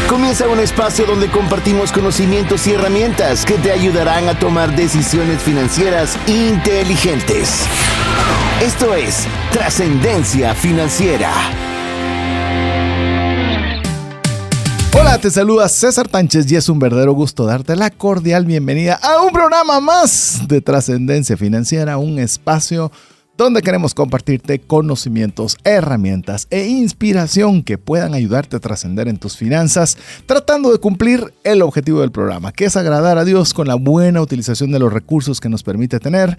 Comienza un espacio donde compartimos conocimientos y herramientas que te ayudarán a tomar decisiones financieras inteligentes. Esto es Trascendencia Financiera. Hola, te saluda César Tánchez y es un verdadero gusto darte la cordial bienvenida a un programa más de Trascendencia Financiera, un espacio donde queremos compartirte conocimientos, herramientas e inspiración que puedan ayudarte a trascender en tus finanzas, tratando de cumplir el objetivo del programa, que es agradar a Dios con la buena utilización de los recursos que nos permite tener,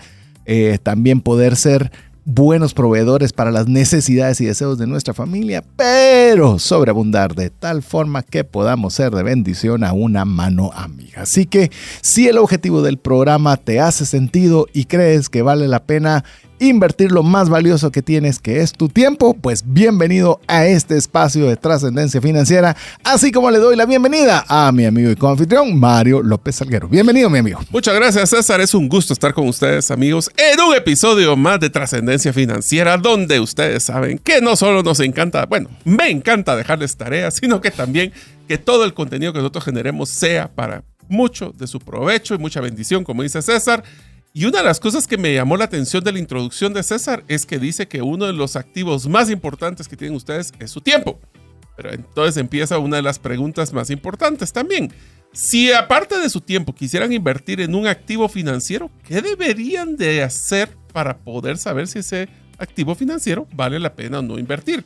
también poder ser buenos proveedores para las necesidades y deseos de nuestra familia, pero sobreabundar de tal forma que podamos ser de bendición a una mano amiga. Así que si el objetivo del programa te hace sentido y crees que vale la pena invertir lo más valioso que tienes, que es tu tiempo, pues bienvenido a este espacio de Trascendencia Financiera, así como le doy la bienvenida a mi amigo y coanfitrión Mario López Salguero. Bienvenido, mi amigo. Muchas gracias, César. Es un gusto estar con ustedes, amigos, en un episodio más de Trascendencia Financiera, donde ustedes saben que no solo nos encanta, bueno, me encanta dejarles tareas, sino que también que todo el contenido que nosotros generemos sea para mucho de su provecho y mucha bendición, como dice César. Y una de las cosas que me llamó la atención de la introducción de César es que dice que uno de los activos más importantes que tienen ustedes es su tiempo. Pero entonces empieza una de las preguntas más importantes también. Si aparte de su tiempo quisieran invertir en un activo financiero, ¿qué deberían de hacer para poder saber si ese activo financiero vale la pena o no invertir?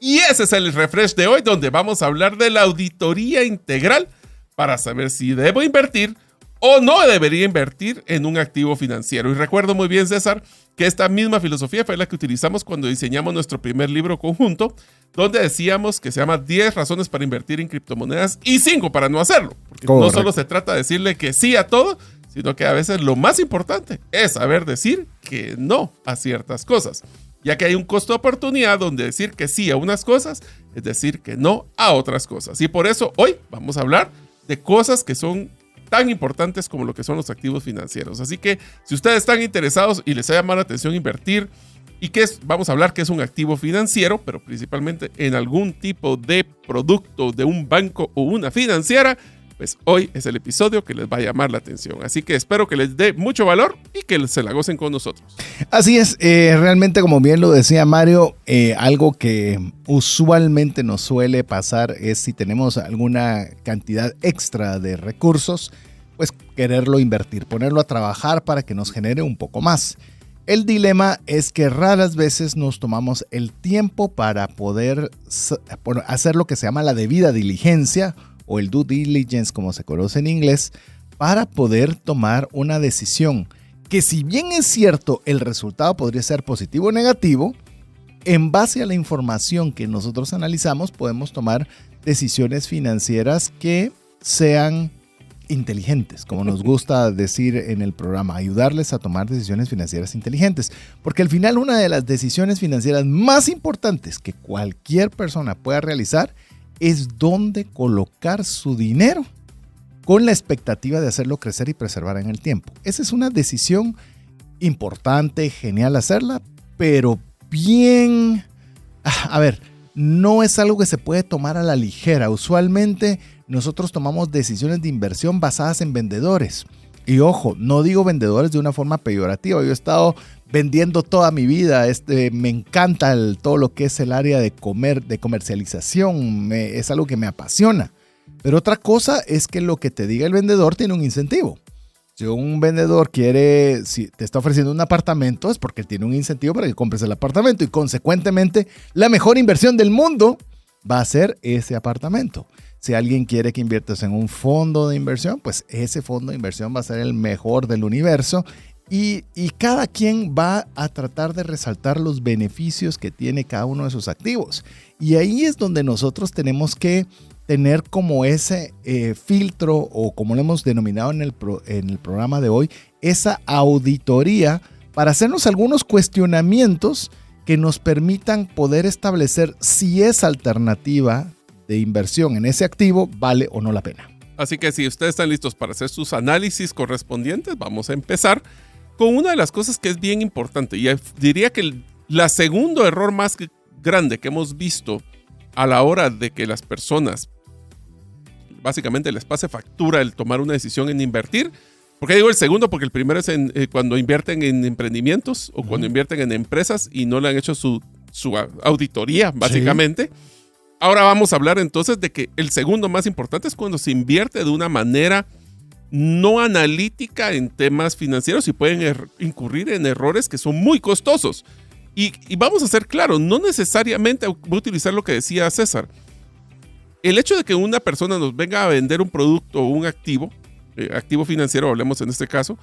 Y ese es el refresh de hoy, donde vamos a hablar de la auditoría integral para saber si debo invertir o no debería invertir en un activo financiero. Y recuerdo muy bien, César, que esta misma filosofía fue la que utilizamos cuando diseñamos nuestro primer libro conjunto, donde decíamos que se llama 10 razones para invertir en criptomonedas y 5 para no hacerlo. Porque no solo se trata de decirle que sí a todo, sino que a veces lo más importante es saber decir que no a ciertas cosas, ya que hay un costo de oportunidad donde decir que sí a unas cosas es decir que no a otras cosas. Y por eso hoy vamos a hablar de cosas que son tan importantes como lo que son los activos financieros. Así que si ustedes están interesados y les ha llamado la atención invertir, y vamos a hablar que es un activo financiero, pero principalmente en algún tipo de producto de un banco o una financiera, pues hoy es el episodio que les va a llamar la atención. Así que espero que les dé mucho valor y que se la gocen con nosotros. Así es, realmente como bien lo decía Mario, algo que usualmente nos suele pasar es si tenemos alguna cantidad extra de recursos, pues quererlo invertir, ponerlo a trabajar para que nos genere un poco más. El dilema es que raras veces nos tomamos el tiempo para poder hacer lo que se llama la debida diligencia, o el due diligence como se conoce en inglés, para poder tomar una decisión que, si bien es cierto el resultado podría ser positivo o negativo, en base a la información que nosotros analizamos podemos tomar decisiones financieras que sean inteligentes, como nos gusta decir en el programa, ayudarles a tomar decisiones financieras inteligentes, porque al final una de las decisiones financieras más importantes que cualquier persona pueda realizar es dónde colocar su dinero con la expectativa de hacerlo crecer y preservar en el tiempo. Esa es una decisión importante, genial hacerla, pero bien, no es algo que se puede tomar a la ligera. Usualmente nosotros tomamos decisiones de inversión basadas en vendedores. Y ojo, no digo vendedores de una forma peyorativa. Yo he estado vendiendo toda mi vida. Me encanta todo lo que es el área de comercialización. Es algo que me apasiona. Pero otra cosa es que lo que te diga el vendedor tiene un incentivo. Si un vendedor si te está ofreciendo un apartamento, es porque tiene un incentivo para que compres el apartamento. Y consecuentemente, la mejor inversión del mundo va a ser ese apartamento. Si alguien quiere que inviertas en un fondo de inversión, pues ese fondo de inversión va a ser el mejor del universo y cada quien va a tratar de resaltar los beneficios que tiene cada uno de sus activos. Y ahí es donde nosotros tenemos que tener como ese filtro, o como lo hemos denominado en el programa de hoy, esa auditoría para hacernos algunos cuestionamientos que nos permitan poder establecer si esa alternativa de inversión en ese activo vale o no la pena. Así que si ustedes están listos para hacer sus análisis correspondientes, vamos a empezar con una de las cosas que es bien importante. Y diría que el segundo error más grande que hemos visto a la hora de que las personas básicamente les pase factura el tomar una decisión en invertir. ¿Por qué digo el segundo? Porque el primero es cuando invierten en emprendimientos o cuando invierten en empresas y no le han hecho su auditoría, básicamente. Sí. Ahora vamos a hablar entonces de que el segundo más importante es cuando se invierte de una manera no analítica en temas financieros y pueden incurrir en errores que son muy costosos. Y vamos a ser claros, no necesariamente voy a utilizar lo que decía César. El hecho de que una persona nos venga a vender un producto o un activo financiero, hablemos en este caso,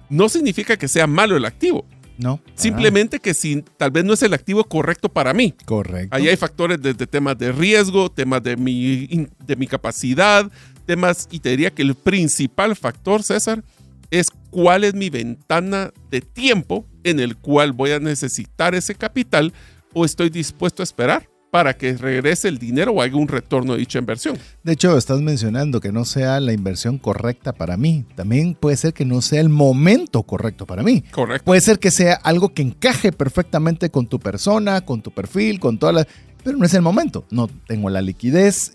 no significa que sea malo el activo. No. Simplemente que tal vez no es el activo correcto para mí. Correcto. Ahí hay factores desde temas de riesgo, temas de mi capacidad, temas, y te diría que el principal factor, César, es cuál es mi ventana de tiempo en el cual voy a necesitar ese capital o estoy dispuesto a esperar para que regrese el dinero o haga un retorno de dicha inversión. De hecho, estás mencionando que no sea la inversión correcta para mí. También puede ser que no sea el momento correcto para mí. Correcto. Puede ser que sea algo que encaje perfectamente con tu persona, con tu perfil, con todas las... Pero no es el momento. No tengo la liquidez,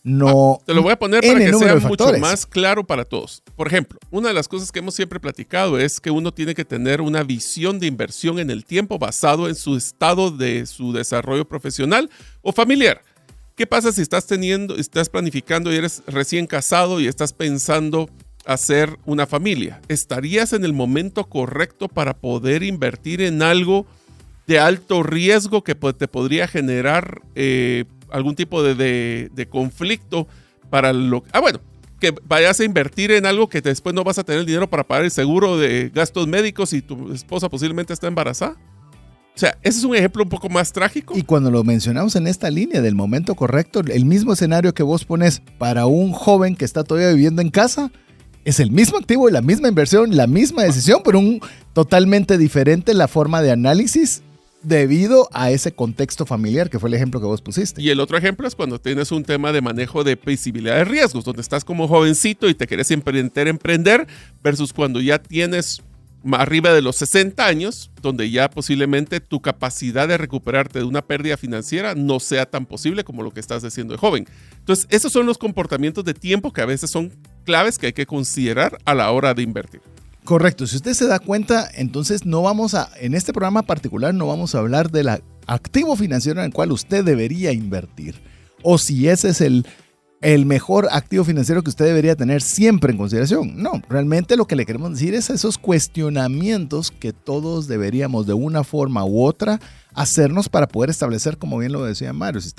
no... Te lo voy a poner para que sea mucho más claro para todos. Por ejemplo, una de las cosas que hemos siempre platicado es que uno tiene que tener una visión de inversión en el tiempo basado en su estado de su desarrollo profesional o familiar. ¿Qué pasa si estás planificando y eres recién casado y estás pensando hacer una familia? ¿Estarías en el momento correcto para poder invertir en algo de alto riesgo que te podría generar algún tipo de conflicto para que vayas a invertir en algo que después no vas a tener el dinero para pagar el seguro de gastos médicos y tu esposa posiblemente está embarazada? O sea, ese es un ejemplo un poco más trágico. Y cuando lo mencionamos en esta línea del momento correcto, el mismo escenario que vos pones para un joven que está todavía viviendo en casa, es el mismo activo, la misma inversión, la misma decisión, pero totalmente diferente la forma de análisis debido a ese contexto familiar que fue el ejemplo que vos pusiste. Y el otro ejemplo es cuando tienes un tema de manejo de visibilidad de riesgos, donde estás como jovencito y te querés emprender versus cuando ya tienes arriba de los 60 años, donde ya posiblemente tu capacidad de recuperarte de una pérdida financiera no sea tan posible como lo que estás haciendo de joven. Entonces, esos son los comportamientos de tiempo que a veces son claves que hay que considerar a la hora de invertir. Correcto. Si usted se da cuenta, entonces en este programa particular no vamos a hablar del activo financiero en el cual usted debería invertir. O si ese es el mejor activo financiero que usted debería tener siempre en consideración. No, realmente lo que le queremos decir es esos cuestionamientos que todos deberíamos de una forma u otra hacernos para poder establecer, como bien lo decía Mario, si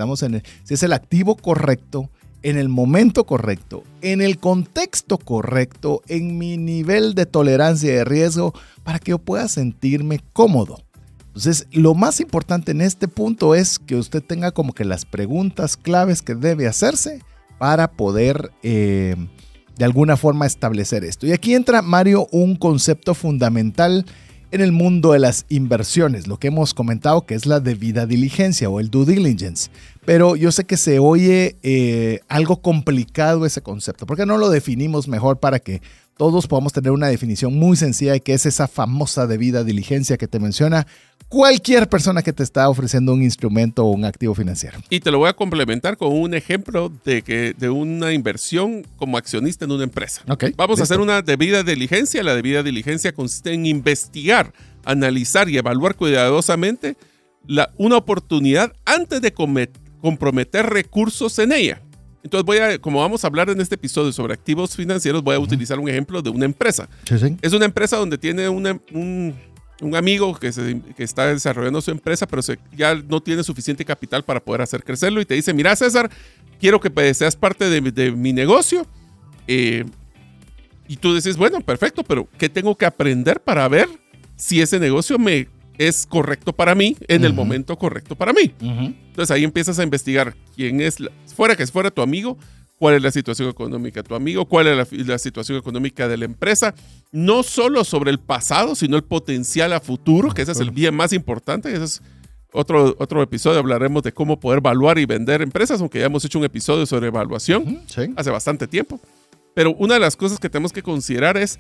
es el activo correcto, en el momento correcto, en el contexto correcto, en mi nivel de tolerancia de riesgo, para que yo pueda sentirme cómodo. Entonces, lo más importante en este punto es que usted tenga como que las preguntas claves que debe hacerse para poder de alguna forma establecer esto. Y aquí entra, Mario, un concepto fundamental en el mundo de las inversiones, lo que hemos comentado que es la debida diligencia o el due diligence. Pero yo sé que se oye algo complicado ese concepto. ¿Por qué no lo definimos mejor para que todos podamos tener una definición muy sencilla de qué es esa famosa debida diligencia que te menciona cualquier persona que te está ofreciendo un instrumento o un activo financiero? Y te lo voy a complementar con un ejemplo de una inversión como accionista en una empresa. Okay, Vamos listo. a hacer una debida diligencia. La debida diligencia consiste en investigar, analizar y evaluar cuidadosamente una oportunidad antes de comprometer recursos en ella. Entonces como vamos a hablar en este episodio sobre activos financieros, voy a utilizar un ejemplo de una empresa. Sí. Es una empresa donde tiene un amigo que está desarrollando su empresa, pero ya no tiene suficiente capital para poder hacer crecerlo y te dice, mira César, quiero que seas parte de mi negocio. Y tú dices, bueno, perfecto, pero ¿qué tengo que aprender para ver si ese negocio es correcto para mí en el momento correcto para mí? Entonces ahí empiezas a investigar quién es, fuera tu amigo, cuál es la situación económica de tu amigo, cuál es la situación económica de la empresa, no solo sobre el pasado, sino el potencial a futuro, que ese es el bien más importante. Ese es otro episodio, hablaremos de cómo poder evaluar y vender empresas, aunque ya hemos hecho un episodio sobre evaluación hace bastante tiempo. Pero una de las cosas que tenemos que considerar es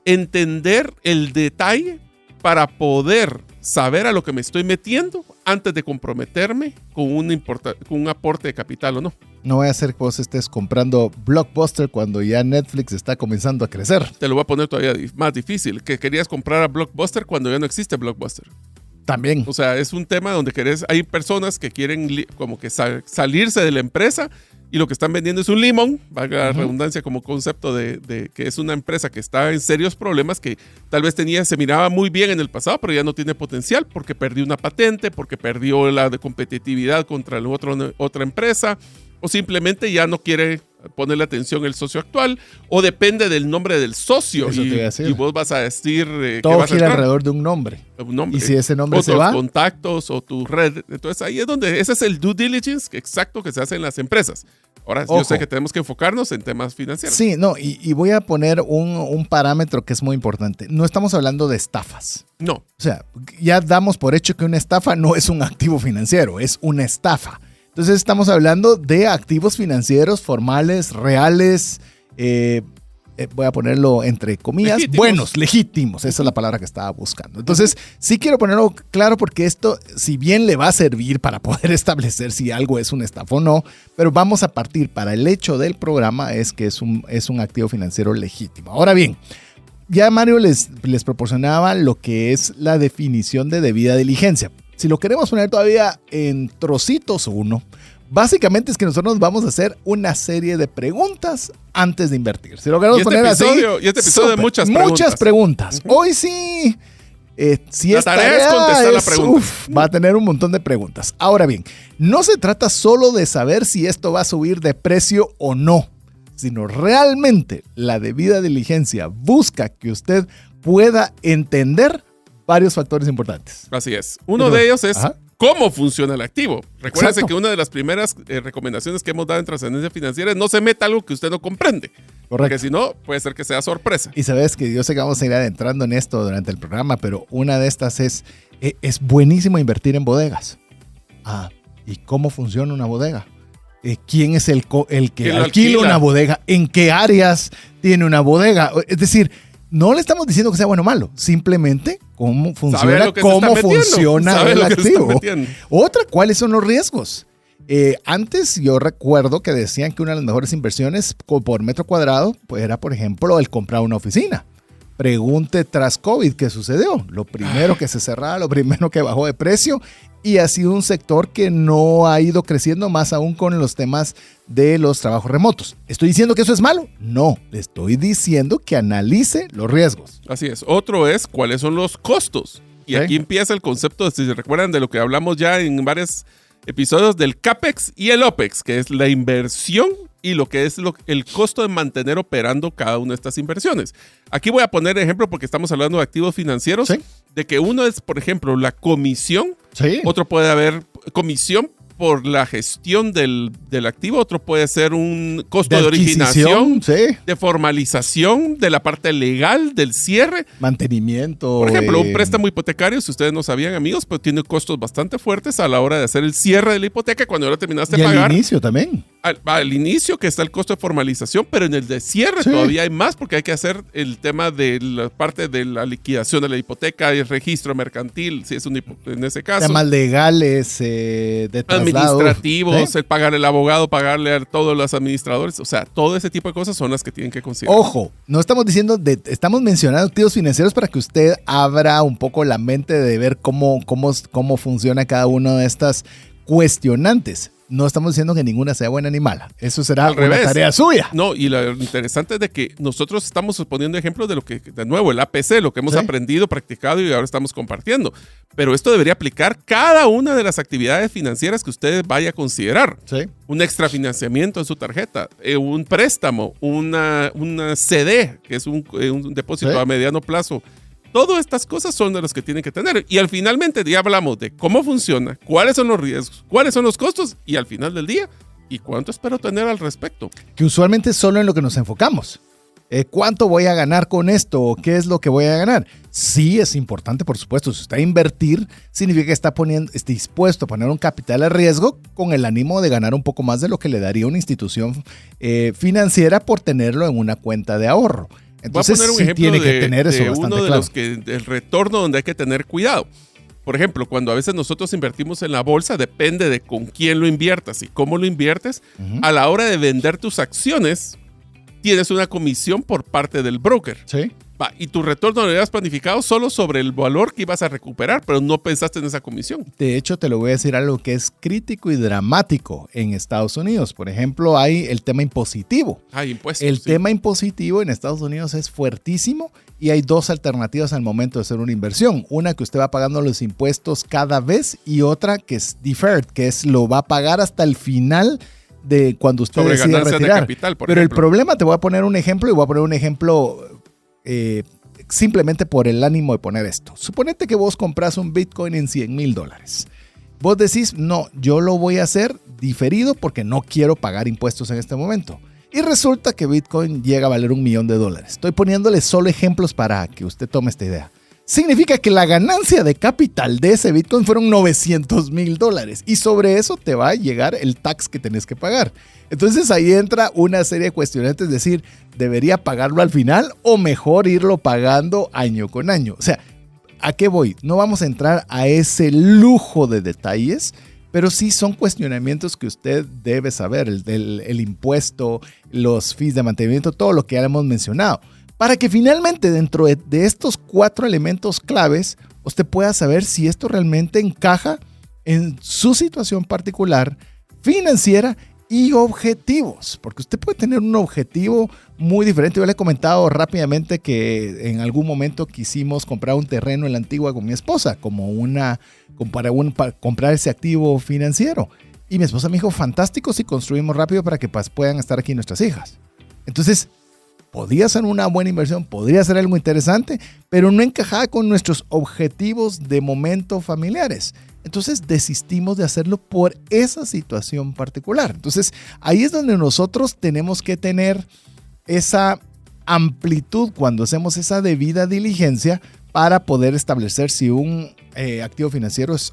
entender el detalle para poder saber a lo que me estoy metiendo antes de comprometerme con un aporte de capital o no. No voy a hacer que vos estés comprando Blockbuster cuando ya Netflix está comenzando a crecer. Te lo voy a poner todavía más difícil. Que querías comprar a Blockbuster cuando ya no existe Blockbuster. También. O sea, es un tema donde hay personas que quieren como que salirse de la empresa y lo que están vendiendo es un limón, valga la redundancia como concepto de que es una empresa que está en serios problemas, que tal vez se miraba muy bien en el pasado, pero ya no tiene potencial porque perdió una patente, porque perdió la de competitividad contra otra empresa, o simplemente ya no quiere ponerle atención el socio actual, o depende del nombre del socio. Y vos vas a decir todo gira alrededor de un nombre. Y si ese nombre se va, tus contactos o tu red. Entonces ahí es donde ese es el due diligence exacto que se hace en las empresas. Ahora, yo sé que tenemos que enfocarnos en temas financieros. Sí, no, y voy a poner un parámetro que es muy importante. No estamos hablando de estafas. No. O sea, ya damos por hecho que una estafa no es un activo financiero, es una estafa. Entonces estamos hablando de activos financieros formales, reales, voy a ponerlo entre comillas, buenos, legítimos. Esa es la palabra que estaba buscando. Entonces, sí quiero ponerlo claro porque esto, si bien le va a servir para poder establecer si algo es una estafa o no, pero vamos a partir para el hecho del programa es que es un activo financiero legítimo. Ahora bien, ya Mario les proporcionaba lo que es la definición de debida diligencia. Si lo queremos poner todavía en trocitos uno, básicamente es que nosotros vamos a hacer una serie de preguntas antes de invertir. Si lo queremos poner así. Y este episodio de muchas preguntas. Hoy sí. Si la tarea es contestar la pregunta. Va a tener un montón de preguntas. Ahora bien, no se trata solo de saber si esto va a subir de precio o no, sino realmente la debida diligencia busca que usted pueda entender varios factores importantes. Así es. Uno de ellos es cómo funciona el activo. Recuérdense que una de las primeras recomendaciones que hemos dado en Trascendencia Financiera es no se meta algo que usted no comprende. Correcto. Porque si no, puede ser que sea sorpresa. Y sabes que yo sé que vamos a ir adentrando en esto durante el programa, pero una de estas es buenísimo invertir en bodegas. ¿Y cómo funciona una bodega? ¿Quién es el que alquila una bodega? ¿En qué áreas tiene una bodega? Es decir, no le estamos diciendo que sea bueno o malo, simplemente cómo funciona el activo. Otra, ¿cuáles son los riesgos? Antes yo recuerdo que decían que una de las mejores inversiones por metro cuadrado pues era, por ejemplo, el comprar una oficina. Pregunte tras COVID qué sucedió. Lo primero que se cerraba, lo primero que bajó de precio y ha sido un sector que no ha ido creciendo más aún con los temas de los trabajos remotos. ¿Estoy diciendo que eso es malo? No, le estoy diciendo que analice los riesgos. Así es. Otro es cuáles son los costos. Y aquí empieza el concepto, si se recuerdan de lo que hablamos ya en varios episodios del CAPEX y el OPEX, que es la inversión y lo que es el costo de mantener operando cada una de estas inversiones. Aquí voy a poner ejemplo porque estamos hablando de activos financieros, de que uno es, por ejemplo, la comisión, otro puede haber comisión por la gestión del activo, otro puede ser un costo de originación, de formalización, de la parte legal, del cierre. Mantenimiento. Por ejemplo, un préstamo hipotecario, si ustedes no sabían, amigos, pues tiene costos bastante fuertes a la hora de hacer el cierre de la hipoteca cuando ya lo terminaste de pagar. Y al inicio también. Al inicio que está el costo de formalización, pero en el de cierre todavía hay más porque hay que hacer el tema de la parte de la liquidación de la hipoteca, el registro mercantil, si es en ese caso. Temas legales, de administrativos, el pagar el abogado, pagarle a todos los administradores, o sea, todo ese tipo de cosas son las que tienen que considerar. Ojo, no estamos diciendo, estamos mencionando activos financieros para que usted abra un poco la mente de ver cómo funciona cada una de estas cuestionantes. No estamos diciendo que ninguna sea buena ni mala. Eso será una tarea suya. No, y lo interesante es de que nosotros estamos poniendo ejemplos de lo que, de nuevo, el APC, lo que hemos aprendido, practicado y ahora estamos compartiendo. Pero esto debería aplicar cada una de las actividades financieras que usted vaya a considerar. Un extrafinanciamiento en su tarjeta, un préstamo, una CD, que es un depósito a mediano plazo. Todas estas cosas son de las que tienen que tener. Y al finalmente ya hablamos de cómo funciona, cuáles son los riesgos, cuáles son los costos y al final del día, ¿y cuánto espero tener al respecto? Que usualmente es solo en lo que nos enfocamos. ¿Cuánto voy a ganar con esto? ¿Qué es lo que voy a ganar? Sí, es importante, por supuesto. Si usted va a invertir, significa que está dispuesto a poner un capital a riesgo con el ánimo de ganar un poco más de lo que le daría una institución financiera por tenerlo en una cuenta de ahorro. Entonces, voy a poner un sí ejemplo tiene que tener eso de bastante uno de claro. los que el retorno donde hay que tener cuidado. Por ejemplo, cuando a veces nosotros invertimos en la bolsa, depende de con quién lo inviertas y cómo lo inviertes. A la hora de vender tus acciones, tienes una comisión por parte del broker. Sí. Y tu retorno lo habías planificado solo sobre el valor que ibas a recuperar, pero no pensaste en esa comisión. De hecho, te lo voy a decir algo que es crítico y dramático en Estados Unidos. Por ejemplo, hay el tema impositivo. Impuestos. El tema impositivo en Estados Unidos es fuertísimo y hay dos alternativas al momento de hacer una inversión. Una que usted va pagando los impuestos cada vez y otra que es deferred, que es lo va a pagar hasta el final de cuando usted Sobre decide ganancias retirar. de capital, por Pero ejemplo. el problema, te voy a poner un ejemplo y voy a poner un ejemplo simplemente por el ánimo de poner esto. Suponete que vos compras un Bitcoin en $100,000. Vos decís, no, yo lo voy a hacer diferido porque no quiero pagar impuestos en este momento. Y resulta que Bitcoin llega a valer $1 millón. Estoy poniéndole solo ejemplos para que usted tome esta idea. Significa que la ganancia de capital de ese Bitcoin fueron $900,000 y sobre eso te va a llegar el tax que tenés que pagar. Entonces ahí entra una serie de cuestionantes, es decir, ¿debería pagarlo al final o mejor irlo pagando año con año? O sea, ¿a qué voy? No vamos a entrar a ese lujo de detalles, pero sí son cuestionamientos que usted debe saber, el impuesto, los fees de mantenimiento, todo lo que ya hemos mencionado. Para que finalmente dentro de estos 4 elementos claves, usted pueda saber si esto realmente encaja en su situación particular, financiera y objetivos. Porque usted puede tener un objetivo muy diferente. Yo le he comentado rápidamente que en algún momento quisimos comprar un terreno en la Antigua con mi esposa, para comprar ese activo financiero. Y mi esposa me dijo, fantástico si construimos rápido para que puedan estar aquí nuestras hijas. Entonces, podría ser una buena inversión, podría ser algo interesante, pero no encajaba con nuestros objetivos de momento familiares. Entonces desistimos de hacerlo por esa situación particular. Entonces ahí es donde nosotros tenemos que tener esa amplitud cuando hacemos esa debida diligencia para poder establecer si un activo financiero es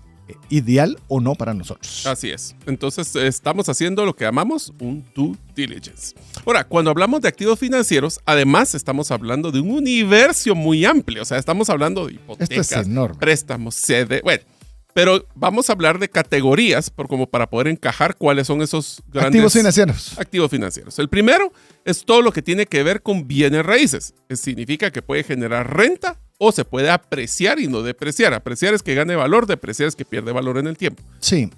ideal o no para nosotros. Así es. Entonces estamos haciendo lo que llamamos un due diligence. Ahora, cuando hablamos de activos financieros, además estamos hablando de un universo muy amplio. O sea, estamos hablando de hipotecas, esto es enorme, préstamos, bueno, pero vamos a hablar de categorías como para poder encajar cuáles son esos grandes activos financieros. El primero es todo lo que tiene que ver con bienes raíces. Significa que puede generar renta o se puede apreciar y no depreciar. Apreciar es que gane valor, depreciar es que pierde valor en el tiempo. Sí,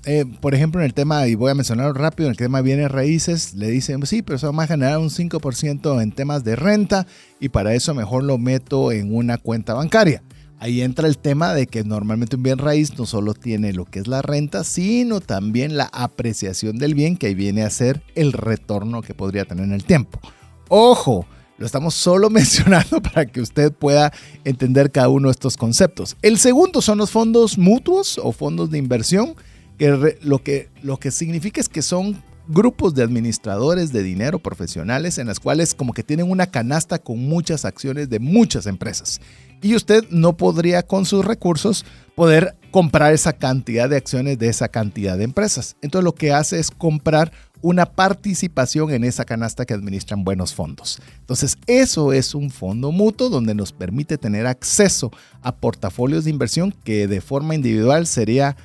por ejemplo en el tema, y voy a mencionarlo rápido, en el tema de bienes raíces, le dicen, sí, pero eso va a generar un 5% en temas de renta y para eso mejor lo meto en una cuenta bancaria. Ahí entra el tema de que normalmente un bien raíz no solo tiene lo que es la renta, sino también la apreciación del bien, que ahí viene a ser el retorno que podría tener en el tiempo. ¡Ojo! Lo estamos solo mencionando para que usted pueda entender cada uno de estos conceptos. El segundo son los fondos mutuos o fondos de inversión, que lo que significa es que son grupos de administradores de dinero profesionales en las cuales como que tienen una canasta con muchas acciones de muchas empresas. Y usted no podría con sus recursos poder comprar esa cantidad de acciones de esa cantidad de empresas. Entonces lo que hace es comprar una participación en esa canasta que administran buenos fondos. Entonces eso es un fondo mutuo donde nos permite tener acceso a portafolios de inversión que de forma individual sería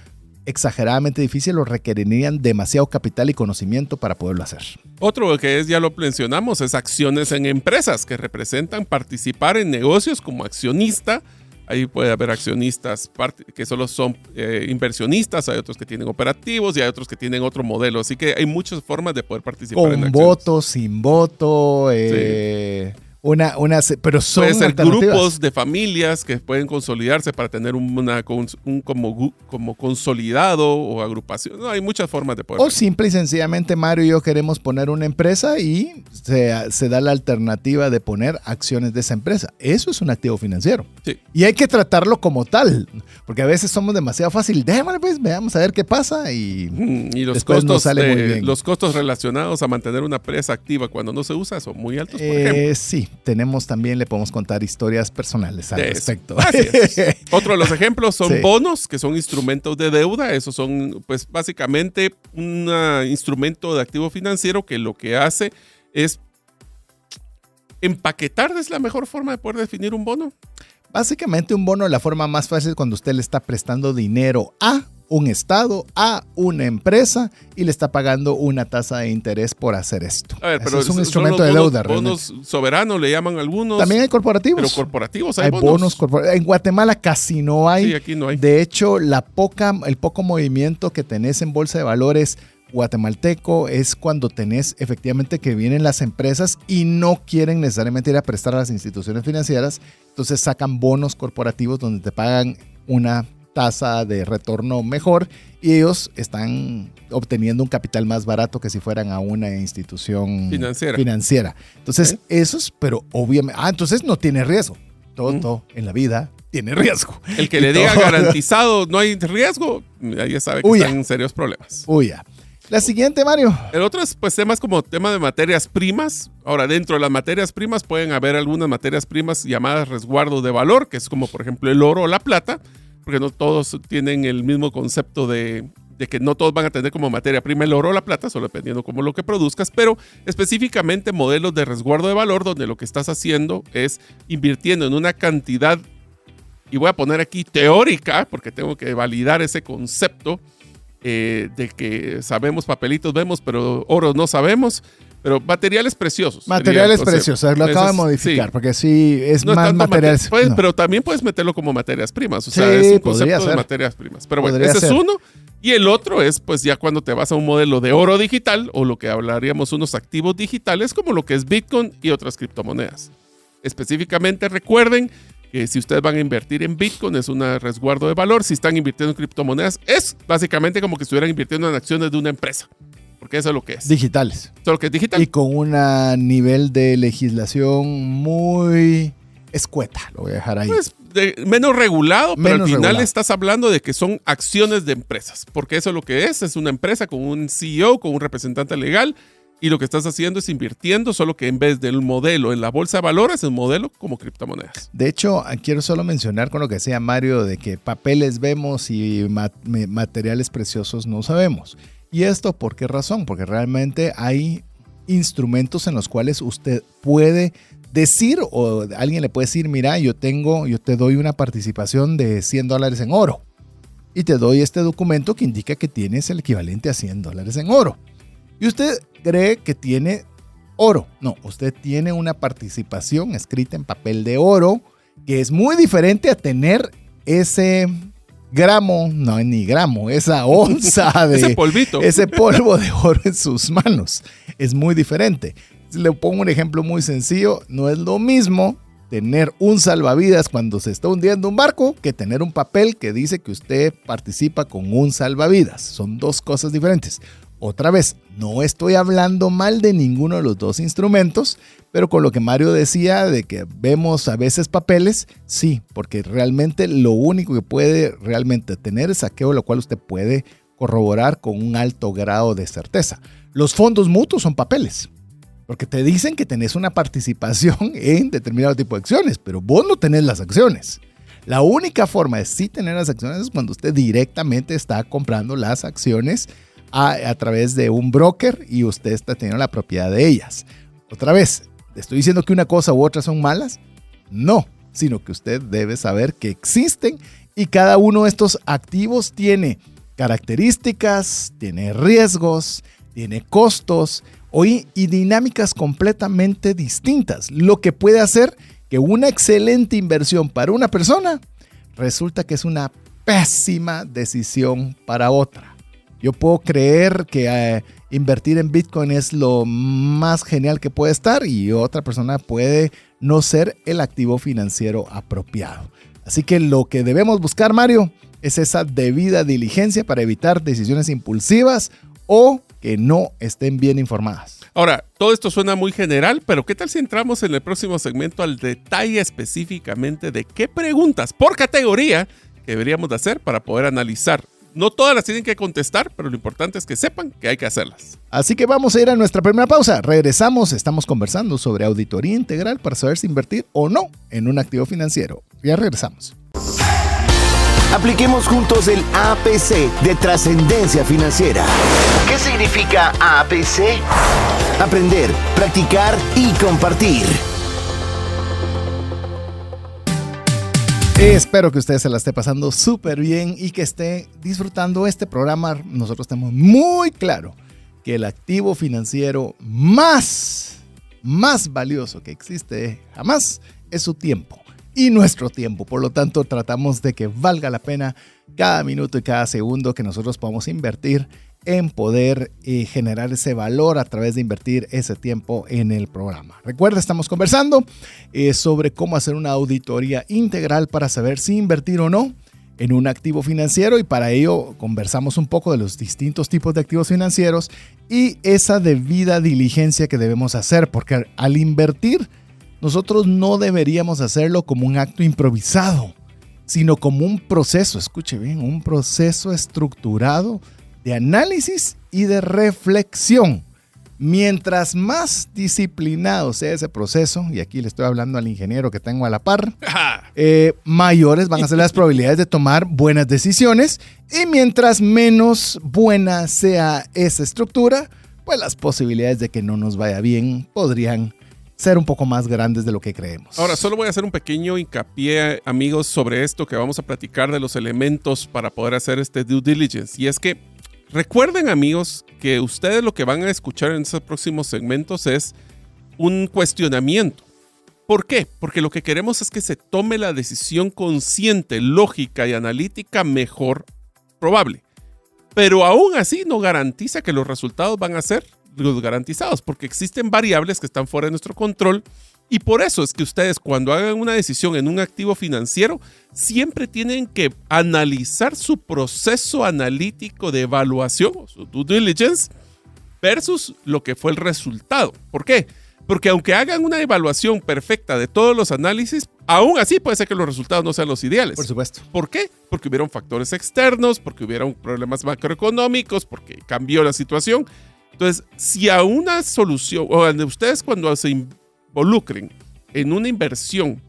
exageradamente difícil o requerirían demasiado capital y conocimiento para poderlo hacer. Otro que es, ya lo mencionamos, es acciones en empresas que representan participar en negocios como accionista. Ahí puede haber accionistas que solo son inversionistas, hay otros que tienen operativos y hay otros que tienen otro modelo. Así que hay muchas formas de poder participar en acciones. Con voto, sin voto, sí. Pero son puede ser alternativas. Grupos de familias que pueden consolidarse para tener un como consolidado o agrupación. No, hay muchas formas de poder. O simple y sencillamente Mario y yo queremos poner una empresa y se da la alternativa de poner acciones de esa empresa. Eso es un activo financiero. Sí. Y hay que tratarlo como tal, porque a veces somos demasiado fácil. Déjame pues, veamos a ver qué pasa y los después costos no sale muy bien. Los costos relacionados a mantener una empresa activa cuando no se usa son muy altos, por ejemplo. Sí. Le podemos contar historias personales al respecto. Otro de los ejemplos son sí. bonos, que son instrumentos de deuda. Esos son, pues, básicamente un instrumento de activo financiero que lo que hace es ¿Empaquetar es la mejor forma de poder definir un bono? Básicamente un bono, la forma más fácil es cuando usted le está prestando dinero a un estado, a una empresa y le está pagando una tasa de interés por hacer esto. A ver, pero es un instrumento de deuda. Bonos soberanos le llaman algunos. También hay corporativos. Pero corporativos hay bonos corporativos. En Guatemala casi no hay. Sí, aquí no hay. De hecho, el poco movimiento que tenés en bolsa de valores guatemalteco es cuando tenés efectivamente que vienen las empresas y no quieren necesariamente ir a prestar a las instituciones financieras, entonces sacan bonos corporativos donde te pagan una tasa de retorno mejor y ellos están obteniendo un capital más barato que si fueran a una institución financiera. Entonces, esos, pero obviamente, entonces no tiene riesgo. Todo en la vida tiene riesgo. El que le diga garantizado no hay riesgo, ya sabe que están en serios problemas. La siguiente, Mario. El otro es pues temas como tema de materias primas. Ahora, dentro de las materias primas pueden haber algunas materias primas llamadas resguardo de valor, que es como por ejemplo el oro o la plata, porque no todos tienen el mismo concepto de que no todos van a tener como materia prima el oro o la plata, solo dependiendo como lo que produzcas, pero específicamente modelos de resguardo de valor donde lo que estás haciendo es invirtiendo en una cantidad, y voy a poner aquí teórica, porque tengo que validar ese concepto, de que sabemos papelitos vemos, pero oro no sabemos, pero materiales preciosos. Materiales preciosos, lo acabo de modificar, porque sí es no más materiales. Pero también puedes meterlo como materias primas, o sea, es un concepto de materias primas. Pero bueno, ese es uno. Y el otro es, pues ya cuando te vas a un modelo de oro digital, o lo que hablaríamos unos activos digitales, como lo que es Bitcoin y otras criptomonedas. Específicamente recuerden que si ustedes van a invertir en Bitcoin es un resguardo de valor. Si están invirtiendo en criptomonedas es básicamente como que estuvieran invirtiendo en acciones de una empresa. Porque eso es lo que es. Digitales. Solo que es digital. Y con un nivel de legislación muy escueta. Lo voy a dejar ahí. Pues menos regulado, pero al final estás hablando de que son acciones de empresas. Porque eso es lo que es una empresa con un CEO, con un representante legal. Y lo que estás haciendo es invirtiendo, solo que en vez del modelo en la bolsa de valores, es un modelo como criptomonedas. De hecho, quiero solo mencionar con lo que decía Mario de que papeles vemos y materiales preciosos no sabemos. ¿Y esto por qué razón? Porque realmente hay instrumentos en los cuales usted puede decir o alguien le puede decir, mira, yo te doy una participación de $100 en oro y te doy este documento que indica que tienes el equivalente a $100 en oro. Y usted cree que tiene oro. No, usted tiene una participación escrita en papel de oro que es muy diferente a tener ese gramo, no ni gramo, esa onza de ese polvo de oro en sus manos. Es muy diferente. Le pongo un ejemplo muy sencillo. No es lo mismo tener un salvavidas cuando se está hundiendo un barco que tener un papel que dice que usted participa con un salvavidas. Son dos cosas diferentes. Otra vez, no estoy hablando mal de ninguno de los dos instrumentos, pero con lo que Mario decía de que vemos a veces papeles, sí, porque realmente lo único que puede realmente tener es aquello lo cual usted puede corroborar con un alto grado de certeza. Los fondos mutuos son papeles, porque te dicen que tenés una participación en determinado tipo de acciones, pero vos no tenés las acciones. La única forma de sí tener las acciones es cuando usted directamente está comprando las acciones a través de un broker y usted está teniendo la propiedad de ellas. Otra vez, ¿estoy diciendo que una cosa u otra son malas? No, sino que usted debe saber que existen y cada uno de estos activos tiene características, tiene riesgos, tiene costos y dinámicas completamente distintas, lo que puede hacer que una excelente inversión para una persona resulta que es una pésima decisión para otra. Yo puedo creer que invertir en Bitcoin es lo más genial que puede estar y otra persona puede no ser el activo financiero apropiado. Así que lo que debemos buscar, Mario, es esa debida diligencia para evitar decisiones impulsivas o que no estén bien informadas. Ahora, todo esto suena muy general, pero ¿qué tal si entramos en el próximo segmento al detalle específicamente de qué preguntas por categoría que deberíamos de hacer para poder analizar? No todas las tienen que contestar, pero lo importante es que sepan que hay que hacerlas. Así que vamos a ir a nuestra primera pausa. Regresamos, estamos conversando sobre auditoría integral para saber si invertir o no en un activo financiero. Ya regresamos. Apliquemos juntos el APC de trascendencia financiera. ¿Qué significa APC? Aprender, practicar y compartir. Espero que usted se la esté pasando súper bien y que esté disfrutando este programa. Nosotros tenemos muy claro que el activo financiero más valioso que existe jamás es su tiempo y nuestro tiempo. Por lo tanto, tratamos de que valga la pena cada minuto y cada segundo que nosotros podamos invertir en poder generar ese valor a través de invertir ese tiempo en el programa. Recuerda, estamos conversando sobre cómo hacer una auditoría integral para saber si invertir o no en un activo financiero, y para ello conversamos un poco de los distintos tipos de activos financieros y esa debida diligencia que debemos hacer, porque al invertir nosotros no deberíamos hacerlo como un acto improvisado, sino como un proceso, escuche bien, un proceso estructurado de análisis y de reflexión. Mientras más disciplinado sea ese proceso, y aquí le estoy hablando al ingeniero que tengo a la par, mayores van a ser las probabilidades de tomar buenas decisiones, y mientras menos buena sea esa estructura, pues las posibilidades de que no nos vaya bien podrían ser un poco más grandes de lo que creemos. Ahora, solo voy a hacer un pequeño hincapié, amigos, sobre esto que vamos a platicar de los elementos para poder hacer este due diligence. Y es que recuerden, amigos, que ustedes lo que van a escuchar en estos próximos segmentos es un cuestionamiento. ¿Por qué? Porque lo que queremos es que se tome la decisión consciente, lógica y analítica mejor probable. Pero aún así no garantiza que los resultados van a ser los garantizados, porque existen variables que están fuera de nuestro control, y por eso es que ustedes, cuando hagan una decisión en un activo financiero, siempre tienen que analizar su proceso analítico de evaluación, su due diligence, versus lo que fue el resultado. ¿Por qué? Porque aunque hagan una evaluación perfecta de todos los análisis, aún así puede ser que los resultados no sean los ideales. Por supuesto. ¿Por qué? Porque hubieron factores externos, porque hubieron problemas macroeconómicos, porque cambió la situación. Entonces, si a una solución, o ustedes cuando se involucren en una inversión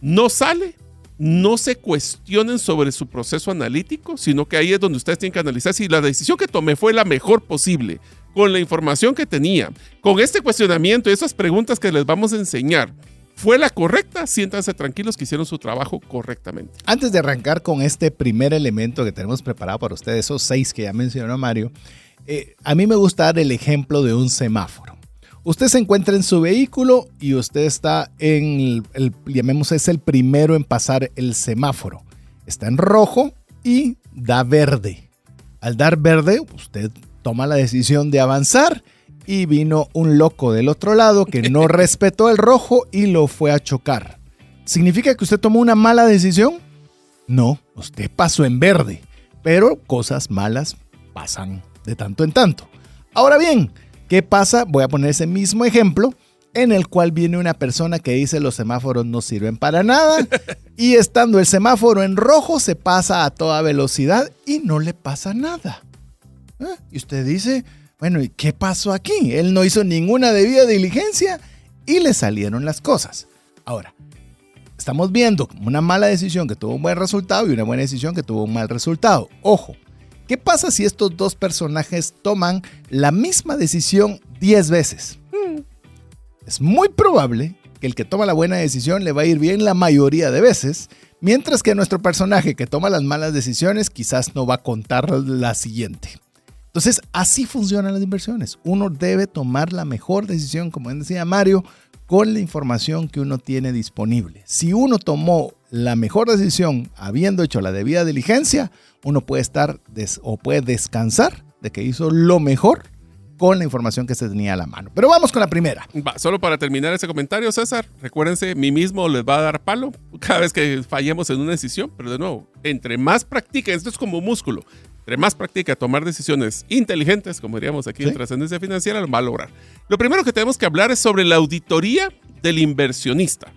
no sale, no se cuestionen sobre su proceso analítico, sino que ahí es donde ustedes tienen que analizar si la decisión que tomé fue la mejor posible, con la información que tenía, con este cuestionamiento y esas preguntas que les vamos a enseñar. ¿Fue la correcta? Siéntanse tranquilos que hicieron su trabajo correctamente. Antes de arrancar con este primer elemento que tenemos preparado para ustedes, esos 6 que ya mencionó Mario, a mí me gusta dar el ejemplo de un semáforo. Usted se encuentra en su vehículo y usted está llamemos es el primero en pasar el semáforo. Está en rojo y da verde. Al dar verde, usted toma la decisión de avanzar y vino un loco del otro lado que no respetó el rojo y lo fue a chocar. ¿Significa que usted tomó una mala decisión? No, usted pasó en verde, pero cosas malas pasan de tanto en tanto. Ahora bien, ¿qué pasa? Voy a poner ese mismo ejemplo en el cual viene una persona que dice los semáforos no sirven para nada y estando el semáforo en rojo se pasa a toda velocidad y no le pasa nada. Y usted dice, bueno, ¿y qué pasó aquí? Él no hizo ninguna debida diligencia y le salieron las cosas. Ahora, estamos viendo una mala decisión que tuvo un buen resultado y una buena decisión que tuvo un mal resultado. Ojo, ¿qué pasa si estos dos personajes toman la misma decisión 10 veces? Es muy probable que el que toma la buena decisión le va a ir bien la mayoría de veces, mientras que nuestro personaje que toma las malas decisiones quizás no va a contar la siguiente. Entonces, así funcionan las inversiones. Uno debe tomar la mejor decisión, como decía Mario, con la información que uno tiene disponible. Si uno tomó la mejor decisión habiendo hecho la debida diligencia, uno puede puede descansar de que hizo lo mejor con la información que se tenía a la mano. Pero vamos con la primera. Solo para terminar ese comentario, César, recuérdense, mí mismo les va a dar palo cada vez que fallemos en una decisión, pero de nuevo, entre más practica, esto es como un músculo, entre más practica tomar decisiones inteligentes, como diríamos aquí en Trascendencia Financiera, lo va a lograr. Lo primero que tenemos que hablar es sobre la auditoría del inversionista.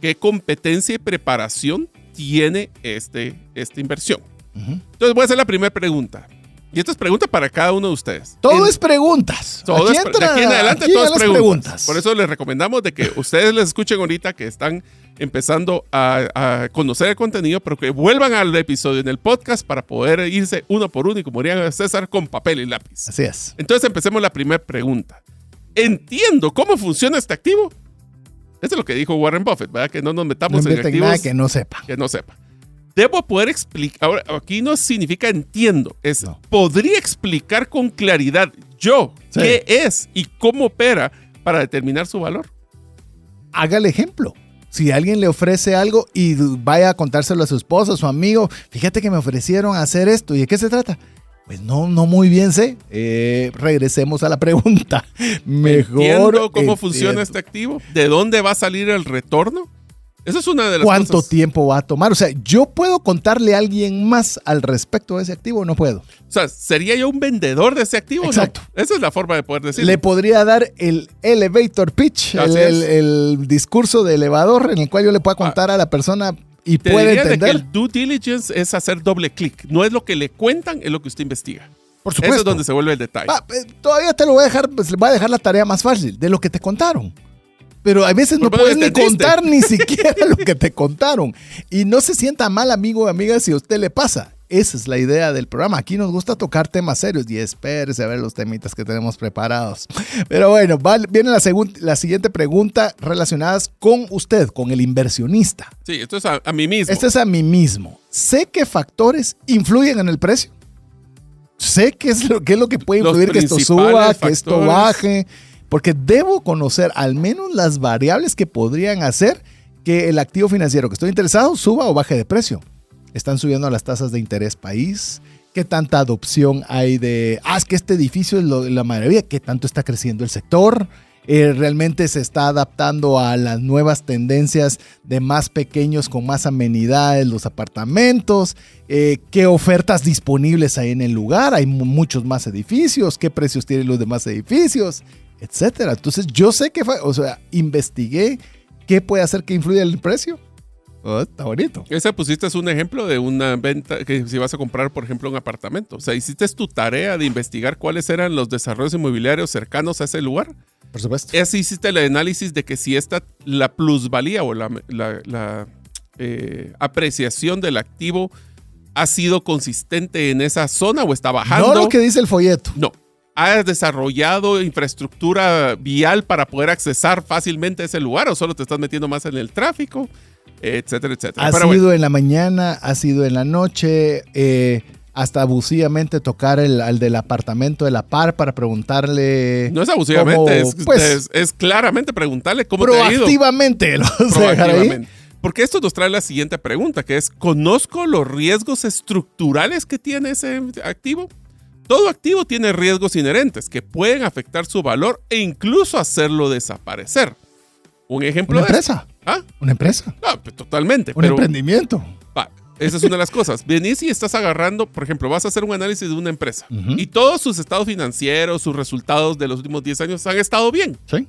¿Qué competencia y preparación tiene esta inversión? Entonces voy a hacer la primera pregunta. Y esta es pregunta para cada uno de ustedes. Todo es preguntas. De aquí en adelante todo es preguntas. Por eso les recomendamos de que ustedes les escuchen ahorita que están empezando a conocer el contenido, pero que vuelvan al episodio en el podcast para poder irse uno por uno y como diría César, con papel y lápiz. Así es. Entonces empecemos la primera pregunta. ¿Entiendo cómo funciona este activo? Eso es lo que dijo Warren Buffett, ¿verdad? Que no nos metamos en activos nada que no sepa. Que no sepa. Debo poder explicar. Ahora, aquí no significa entiendo. Es No. podría explicar con claridad yo Sí. qué es y cómo opera para determinar su valor. Haga el ejemplo. Si alguien le ofrece algo y vaya a contárselo a su esposa, a su amigo, fíjate que me ofrecieron hacer esto. ¿Y de qué se trata? Pues no muy bien sé. Regresemos a la pregunta. Entiendo cómo funciona este activo. ¿De dónde va a salir el retorno? Esa es una de las ¿Cuánto cosas. tiempo va a tomar? O sea, ¿yo puedo contarle a alguien más al respecto de ese activo o no puedo? O sea, ¿sería yo un vendedor de ese activo? Exacto. No. Esa es la forma de poder decirlo. Le podría dar el elevator pitch, Así el discurso de elevador en el cual yo le pueda contar a la persona y Te puede diría de que entender. el due diligence es hacer doble clic. No es lo que le cuentan, es lo que usted investiga. Por supuesto. Eso es donde se vuelve el detalle. Todavía te lo voy a dejar, pues, voy a dejar la tarea más fácil, de lo que te contaron. Pero a veces no Por lo puedes ni entendiste. contar ni siquiera lo que te contaron. Y no se sienta mal, amigo o amiga, si a usted le pasa. Esa es la idea del programa. Aquí nos gusta tocar temas serios y espérese a ver los temitas que tenemos preparados. Pero bueno, viene la siguiente pregunta relacionadas con usted, con el inversionista. Sí, esto es a mí mismo. Este es a mí mismo. ¿Sé qué factores influyen en el precio? ¿Sé qué es lo que puede Los influir que esto principales suba, que esto factores. baje? Porque debo conocer al menos las variables que podrían hacer que el activo financiero que estoy interesado suba o baje de precio. ¿Están subiendo las tasas de interés país? ¿Qué tanta adopción hay de, es que este edificio es la maravilla? ¿Qué tanto está creciendo el sector? ¿Realmente se está adaptando a las nuevas tendencias de más pequeños con más amenidades, los apartamentos? ¿Qué ofertas disponibles hay en el lugar? ¿Hay muchos más edificios? ¿Qué precios tienen los demás edificios? Etcétera. Entonces yo sé que, investigué qué puede hacer que influya el precio. Está bonito. Ese pusiste es un ejemplo de una venta que si vas a comprar, por ejemplo, un apartamento. O sea, hiciste tu tarea de investigar cuáles eran los desarrollos inmobiliarios cercanos a ese lugar. Por supuesto. Ese hiciste el análisis de que si la plusvalía o la apreciación del activo ha sido consistente en esa zona o está bajando. No lo que dice el folleto. No. ¿Has desarrollado infraestructura vial para poder accesar fácilmente a ese lugar o solo te estás metiendo más en el tráfico? Etcétera, etcétera. Ha sido en la mañana, ha sido en la noche, hasta abusivamente tocar al del apartamento de la par para preguntarle. No es abusivamente, cómo, es claramente preguntarle cómo te ha ido. Proactivamente, lo vas a dejar ahí. Proactivamente. Porque esto nos trae la siguiente pregunta, que es, ¿conozco los riesgos estructurales que tiene ese activo? Todo activo tiene riesgos inherentes que pueden afectar su valor e incluso hacerlo desaparecer. Un ejemplo ¿Una de empresa? ¿Ah? ¿Una empresa? No, pues, totalmente. ¿Un emprendimiento? Esa es una de las cosas. Venís y estás agarrando, por ejemplo, vas a hacer un análisis de una empresa Uh-huh. y todos sus estados financieros, sus resultados de los últimos 10 años han estado bien. Sí.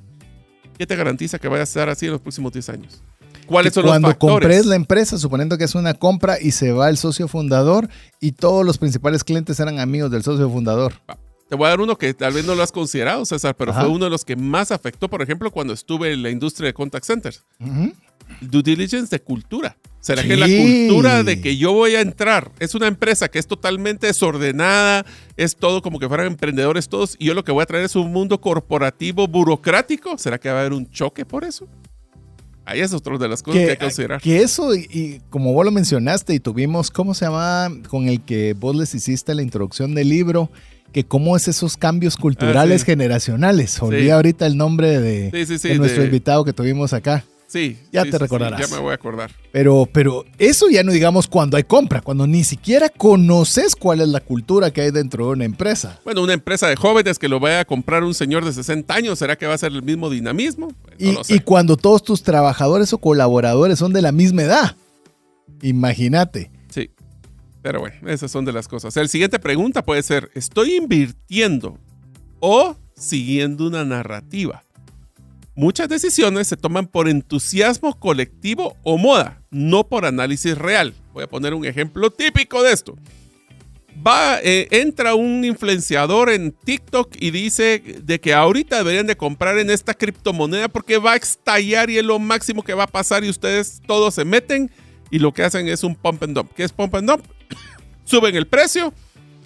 ¿Qué te garantiza que vaya a estar así en los próximos 10 años? ¿Cuáles son los Cuando factores? compres la empresa, suponiendo que es una compra y se va el socio fundador y todos los principales clientes eran amigos del socio fundador. Te voy a dar uno que tal vez no lo has considerado, César, pero Ajá. fue uno de los que más afectó, por ejemplo, cuando estuve en la industria de contact centers. Uh-huh. Due diligence de cultura. ¿Será Sí. que la cultura de que yo voy a entrar es una empresa que es totalmente desordenada, es todo como que fueran emprendedores todos, y yo lo que voy a traer es un mundo corporativo burocrático? ¿Será que va a haber un choque por eso? Ahí es otra de las cosas que hay que considerar. Que eso, y como vos lo mencionaste, y tuvimos, ¿cómo se llama? Con el que vos les hiciste la introducción del libro, que cómo es esos cambios culturales sí. generacionales. Olvidé Sí. ahorita el nombre de nuestro invitado que tuvimos acá. Sí. Ya sí, te sí, recordarás. sí, ya me voy a acordar. Pero eso ya no digamos cuando hay compra, cuando ni siquiera conoces cuál es la cultura que hay dentro de una empresa. Bueno, una empresa de jóvenes que lo vaya a comprar un señor de 60 años, ¿será que va a ser el mismo dinamismo? No lo sé. Y cuando todos tus trabajadores o colaboradores son de la misma edad. Imagínate. Sí, pero bueno, esas son de las cosas. La siguiente pregunta puede ser, ¿estoy invirtiendo o siguiendo una narrativa? Muchas decisiones se toman por entusiasmo colectivo o moda, no por análisis real. Voy a poner un ejemplo típico de esto. Entra un influenciador en TikTok y dice de que ahorita deberían de comprar en esta criptomoneda porque va a estallar y es lo máximo que va a pasar, y ustedes todos se meten y lo que hacen es un pump and dump. ¿Qué es pump and dump? Suben el precio,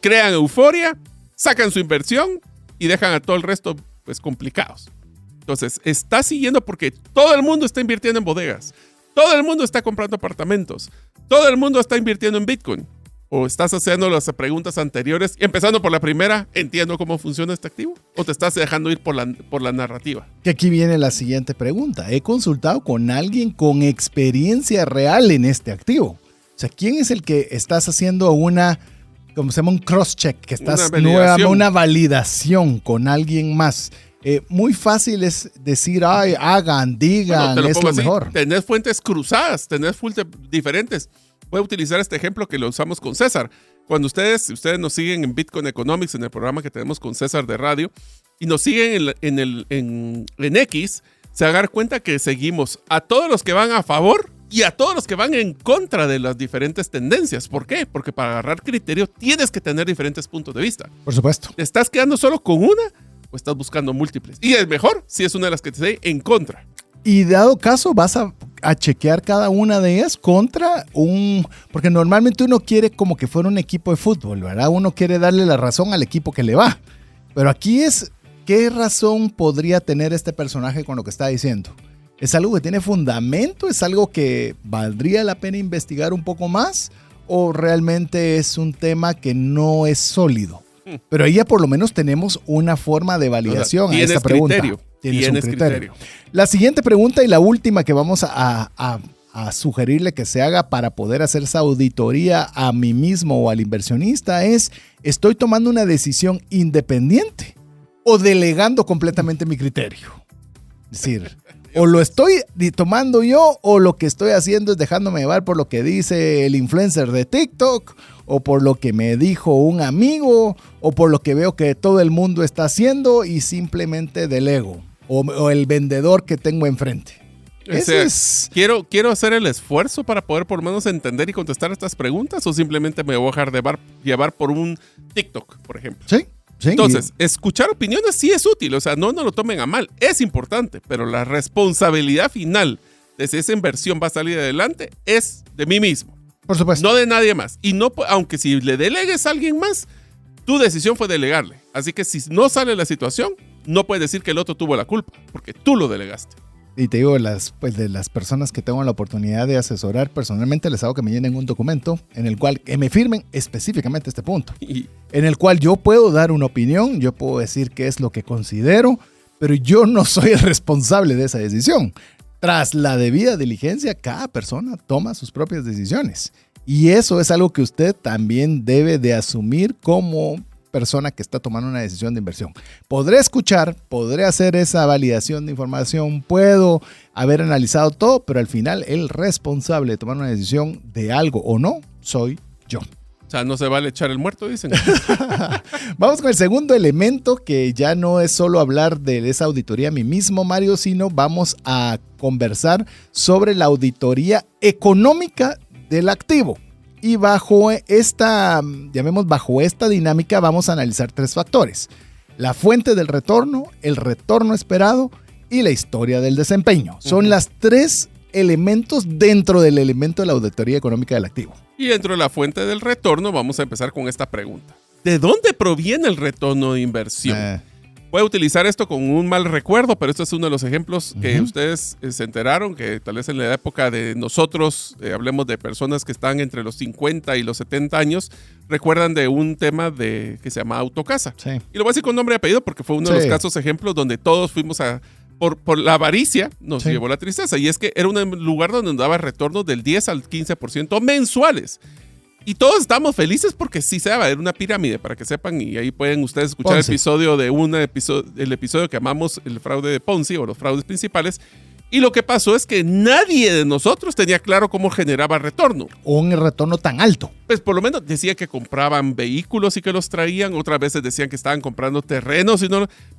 crean euforia, sacan su inversión y dejan a todo el resto pues complicados. Entonces, está siguiendo porque todo el mundo está invirtiendo en bodegas. Todo el mundo está comprando apartamentos. Todo el mundo está invirtiendo en Bitcoin. ¿O estás haciendo las preguntas anteriores, empezando por la primera, entiendo cómo funciona este activo? ¿O te estás dejando ir por la narrativa? Que aquí viene la siguiente pregunta. He consultado con alguien con experiencia real en este activo. O sea, ¿quién es el que estás haciendo como se llama, un cross-check? Que estás una validación con alguien más. Muy fácil es decir, hagan, digan, bueno, es lo mejor. Tenés fuentes cruzadas, tenés fuentes diferentes. Voy a utilizar este ejemplo que lo usamos con César. Cuando ustedes nos siguen en Bitcoin Economics, en el programa que tenemos con César de radio, y nos siguen en X, se van a dar cuenta que seguimos a todos los que van a favor y a todos los que van en contra de las diferentes tendencias. ¿Por qué? Porque para agarrar criterio tienes que tener diferentes puntos de vista. Por supuesto. ¿Te estás quedando solo con una o estás buscando múltiples? Y es mejor si es una de las que te esté en contra. Y dado caso, vas a chequear cada una de ellas contra porque normalmente uno quiere como que fuera un equipo de fútbol, ¿verdad? Uno quiere darle la razón al equipo que le va. Pero aquí es, ¿qué razón podría tener este personaje con lo que está diciendo? ¿Es algo que tiene fundamento? ¿Es algo que valdría la pena investigar un poco más? ¿O realmente es un tema que no es sólido? Pero ahí ya por lo menos tenemos una forma de validación a esta pregunta. Tienes un criterio. La siguiente pregunta y la última que vamos a sugerirle que se haga para poder hacer esa auditoría a mí mismo o al inversionista es, ¿estoy tomando una decisión independiente o delegando completamente mi criterio? Es decir, o lo estoy tomando yo o lo que estoy haciendo es dejándome llevar por lo que dice el influencer de TikTok o por lo que me dijo un amigo o por lo que veo que todo el mundo está haciendo y simplemente delego. O el vendedor que tengo enfrente. ¿Quiero hacer el esfuerzo para poder por lo menos entender y contestar estas preguntas o simplemente me voy a dejar llevar por un TikTok, por ejemplo? Sí. Entonces, escuchar opiniones sí es útil, o sea, no lo tomen a mal, es importante, pero la responsabilidad final de si esa inversión va a salir adelante es de mí mismo. Por supuesto. No de nadie más. Y no, aunque si le delegues a alguien más, tu decisión fue delegarle. Así que si no sale la situación, no puedes decir que el otro tuvo la culpa, porque tú lo delegaste. Y te digo, de las personas que tengo la oportunidad de asesorar, personalmente les hago que me llenen un documento en el cual que me firmen específicamente este punto. En el cual yo puedo dar una opinión, yo puedo decir qué es lo que considero, pero yo no soy el responsable de esa decisión. Tras la debida diligencia, cada persona toma sus propias decisiones. Y eso es algo que usted también debe de asumir como persona que está tomando una decisión de inversión. Podré escuchar, podré hacer esa validación de información, puedo haber analizado todo, pero al final el responsable de tomar una decisión de algo o no, soy yo. O sea, no se vale echar el muerto, dicen. Vamos con el segundo elemento, que ya no es solo hablar de esa auditoría a mí mismo, Mario, sino vamos a conversar sobre la auditoría económica del activo. Y bajo esta dinámica vamos a analizar 3 factores: la fuente del retorno, el retorno esperado y la historia del desempeño. Son las 3 elementos dentro del elemento de la auditoría económica del activo. Y dentro de la fuente del retorno vamos a empezar con esta pregunta: ¿de dónde proviene el retorno de inversión? Voy a utilizar esto con un mal recuerdo, pero esto es uno de los ejemplos que ustedes se enteraron, que tal vez en la época de nosotros, hablemos de personas que están entre los 50 y los 70 años, recuerdan de un tema que se llama Autocasa. Sí. Y lo voy a decir con nombre y apellido porque fue uno de los casos ejemplos donde todos fuimos por la avaricia, nos llevó la tristeza. Y es que era un lugar donde nos daba retornos del 10 al 15% mensuales. Y todos estamos felices porque sí se va, era una pirámide, para que sepan, y ahí pueden ustedes escuchar el episodio el episodio que llamamos el fraude de Ponzi o los fraudes principales. Y lo que pasó es que nadie de nosotros tenía claro cómo generaba retorno. Un retorno tan alto. Pues por lo menos decía que compraban vehículos y que los traían, otras veces decían que estaban comprando terrenos,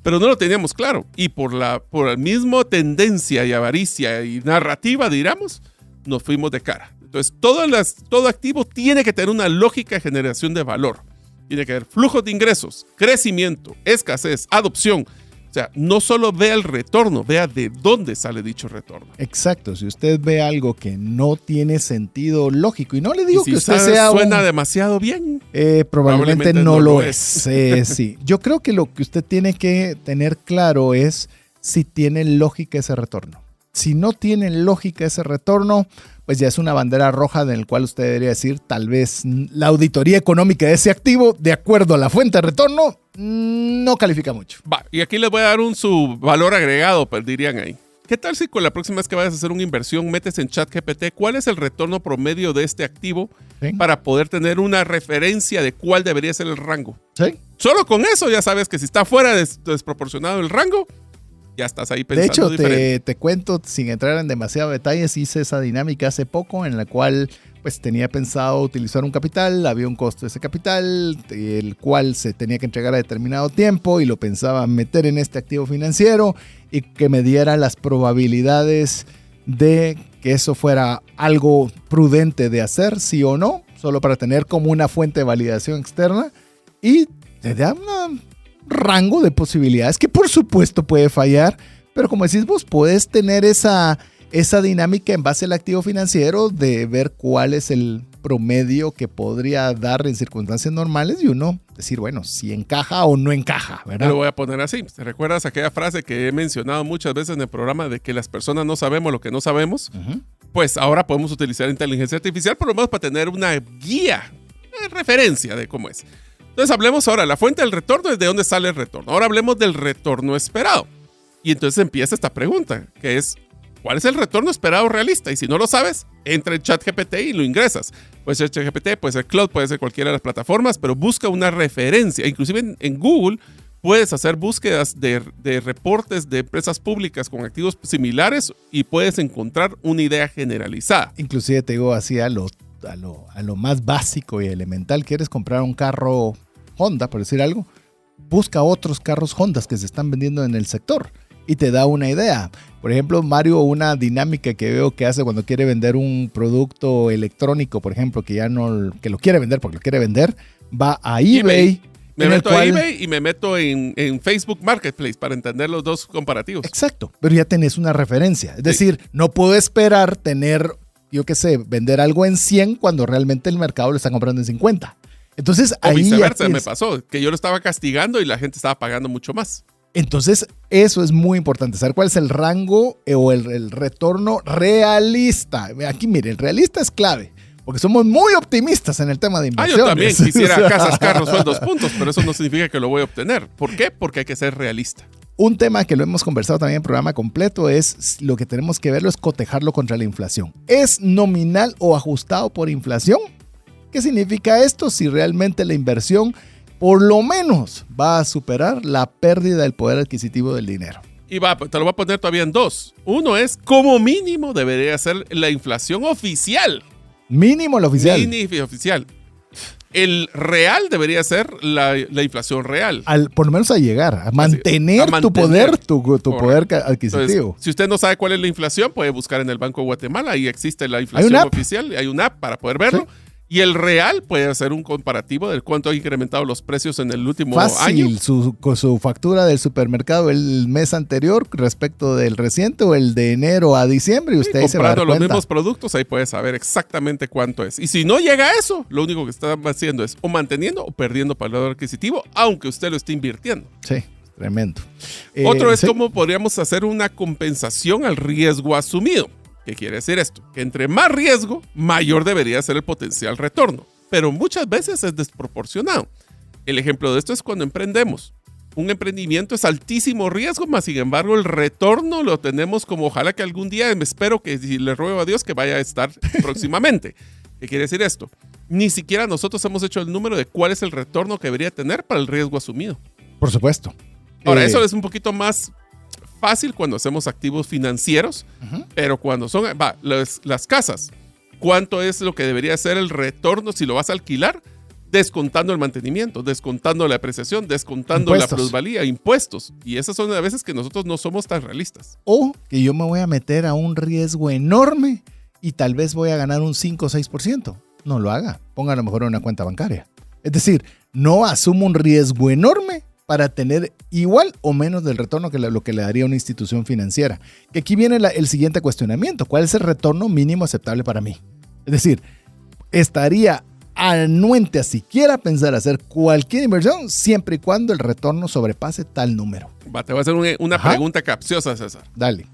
pero no lo teníamos claro. Y por la misma tendencia y avaricia y narrativa, diríamos, nos fuimos de cara. Entonces, todo activo tiene que tener una lógica de generación de valor. Tiene que haber flujos de ingresos, crecimiento, escasez, adopción. O sea, no solo vea el retorno, vea de dónde sale dicho retorno. Exacto. Si usted ve algo que no tiene sentido lógico, y no le digo si que usted sea suena demasiado bien, probablemente no lo es. Sí. Yo creo que lo que usted tiene que tener claro es si tiene lógica ese retorno. Si no tiene lógica ese retorno, pues ya es una bandera roja en la cual usted debería decir, tal vez la auditoría económica de ese activo, de acuerdo a la fuente de retorno, no califica mucho. Va, y aquí les voy a dar su valor agregado, pues dirían ahí. ¿Qué tal si con la próxima vez que vayas a hacer una inversión metes en ChatGPT cuál es el retorno promedio de este activo para poder tener una referencia de cuál debería ser el rango? Sí. Solo con eso ya sabes que si está fuera desproporcionado el rango, ya estás ahí pensando diferente. De hecho, te cuento, sin entrar en demasiados detalles, hice esa dinámica hace poco en la cual pues tenía pensado utilizar un capital, había un costo de ese capital, el cual se tenía que entregar a determinado tiempo y lo pensaba meter en este activo financiero y que me diera las probabilidades de que eso fuera algo prudente de hacer, sí o no, solo para tener como una fuente de validación externa y te da un rango de posibilidades que por supuesto puede fallar, pero como decís vos, puedes tener esa dinámica en base al activo financiero de ver cuál es el promedio que podría dar en circunstancias normales y uno decir, bueno, si encaja o no encaja, ¿verdad? Yo lo voy a poner así. ¿Te recuerdas aquella frase que he mencionado muchas veces en el programa de que las personas no sabemos lo que no sabemos? Uh-huh. Pues ahora podemos utilizar inteligencia artificial por lo menos para tener una guía, referencia de cómo es. Entonces hablemos ahora, la fuente del retorno es de dónde sale el retorno. Ahora hablemos del retorno esperado. Y entonces empieza esta pregunta, que es, ¿cuál es el retorno esperado realista? Y si no lo sabes, entra en ChatGPT y lo ingresas. Puede ser ChatGPT, puede ser Claude, puede ser cualquiera de las plataformas, pero busca una referencia. Inclusive en Google puedes hacer búsquedas de reportes de empresas públicas con activos similares y puedes encontrar una idea generalizada. Inclusive te digo así a lo más básico y elemental. ¿Quieres comprar un carro Honda, por decir algo? Busca otros carros Honda que se están vendiendo en el sector y te da una idea. Por ejemplo, Mario, una dinámica que veo que hace cuando quiere vender un producto electrónico, por ejemplo, que lo quiere vender porque lo quiere vender, va a eBay. Me meto a eBay y me meto en Facebook Marketplace para entender los dos comparativos. Exacto, pero ya tenés una referencia. Es decir, no puedo esperar tener, yo qué sé, vender algo en 100 cuando realmente el mercado lo está comprando en 50. Entonces, o viceversa, me pasó, que yo lo estaba castigando y la gente estaba pagando mucho más. Entonces, eso es muy importante, saber cuál es el rango o el retorno realista. Aquí, mire, el realista es clave, porque somos muy optimistas en el tema de inversiones. Yo también quisiera casas, carros, sueldos, puntos, pero eso no significa que lo voy a obtener. ¿Por qué? Porque hay que ser realista. Un tema que lo hemos conversado también en el programa completo es lo que tenemos que verlo es cotejarlo contra la inflación. ¿Es nominal o ajustado por inflación? ¿Qué significa esto? Si realmente la inversión por lo menos va a superar la pérdida del poder adquisitivo del dinero. Y te lo voy a poner todavía en dos. Uno es, como mínimo, debería ser la inflación oficial. Mínimo la oficial. Mínimo oficial. El real debería ser la inflación real. Por lo menos a llegar, a mantener tu poder adquisitivo. Entonces, si usted no sabe cuál es la inflación, puede buscar en el Banco de Guatemala. Ahí existe la inflación oficial. Hay una app para poder verlo. ¿Sí? Y el real puede hacer un comparativo de cuánto ha incrementado los precios en el último año. Con su factura del supermercado el mes anterior respecto del reciente o el de enero a diciembre. Y usted se va a dar cuenta. Comprando los mismos productos, ahí puede saber exactamente cuánto es. Y si no llega a eso, lo único que está haciendo es o manteniendo o perdiendo poder adquisitivo, aunque usted lo esté invirtiendo. Sí, tremendo. Otro es cómo podríamos hacer una compensación al riesgo asumido. ¿Qué quiere decir esto? Que entre más riesgo, mayor debería ser el potencial retorno. Pero muchas veces es desproporcionado. El ejemplo de esto es cuando emprendemos. Un emprendimiento es altísimo riesgo, mas sin embargo el retorno lo tenemos como ojalá que algún día, me espero que si le ruego a Dios que vaya a estar próximamente. ¿Qué quiere decir esto? Ni siquiera nosotros hemos hecho el número de cuál es el retorno que debería tener para el riesgo asumido. Por supuesto. Ahora, eso es un poquito más fácil cuando hacemos activos financieros, pero cuando son las casas, ¿cuánto es lo que debería ser el retorno si lo vas a alquilar? Descontando el mantenimiento, descontando la depreciación, descontando la plusvalía, impuestos. Y esas son las veces que nosotros no somos tan realistas. O que yo me voy a meter a un riesgo enorme y tal vez voy a ganar un 5 o 6%. No lo haga, ponga a lo mejor en una cuenta bancaria. Es decir, no asuma un riesgo enorme para tener igual o menos del retorno que lo que le daría una institución financiera. Que aquí viene el siguiente cuestionamiento. ¿Cuál es el retorno mínimo aceptable para mí? Es decir, ¿estaría anuente a siquiera pensar hacer cualquier inversión siempre y cuando el retorno sobrepase tal número. Te voy a hacer una pregunta capciosa, César. Dale.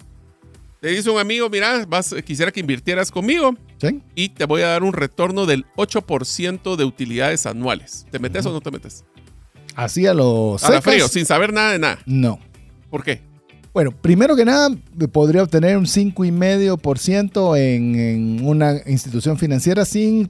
Te dice un amigo, mira, quisiera que invirtieras conmigo, ¿Sí? y te voy a dar un retorno del 8% de utilidades anuales. ¿Te metes o no te metes? Así a los A la frío, sin saber nada de nada. No. ¿Por qué? Bueno, primero que nada, podría obtener un 5,5% en una institución financiera sin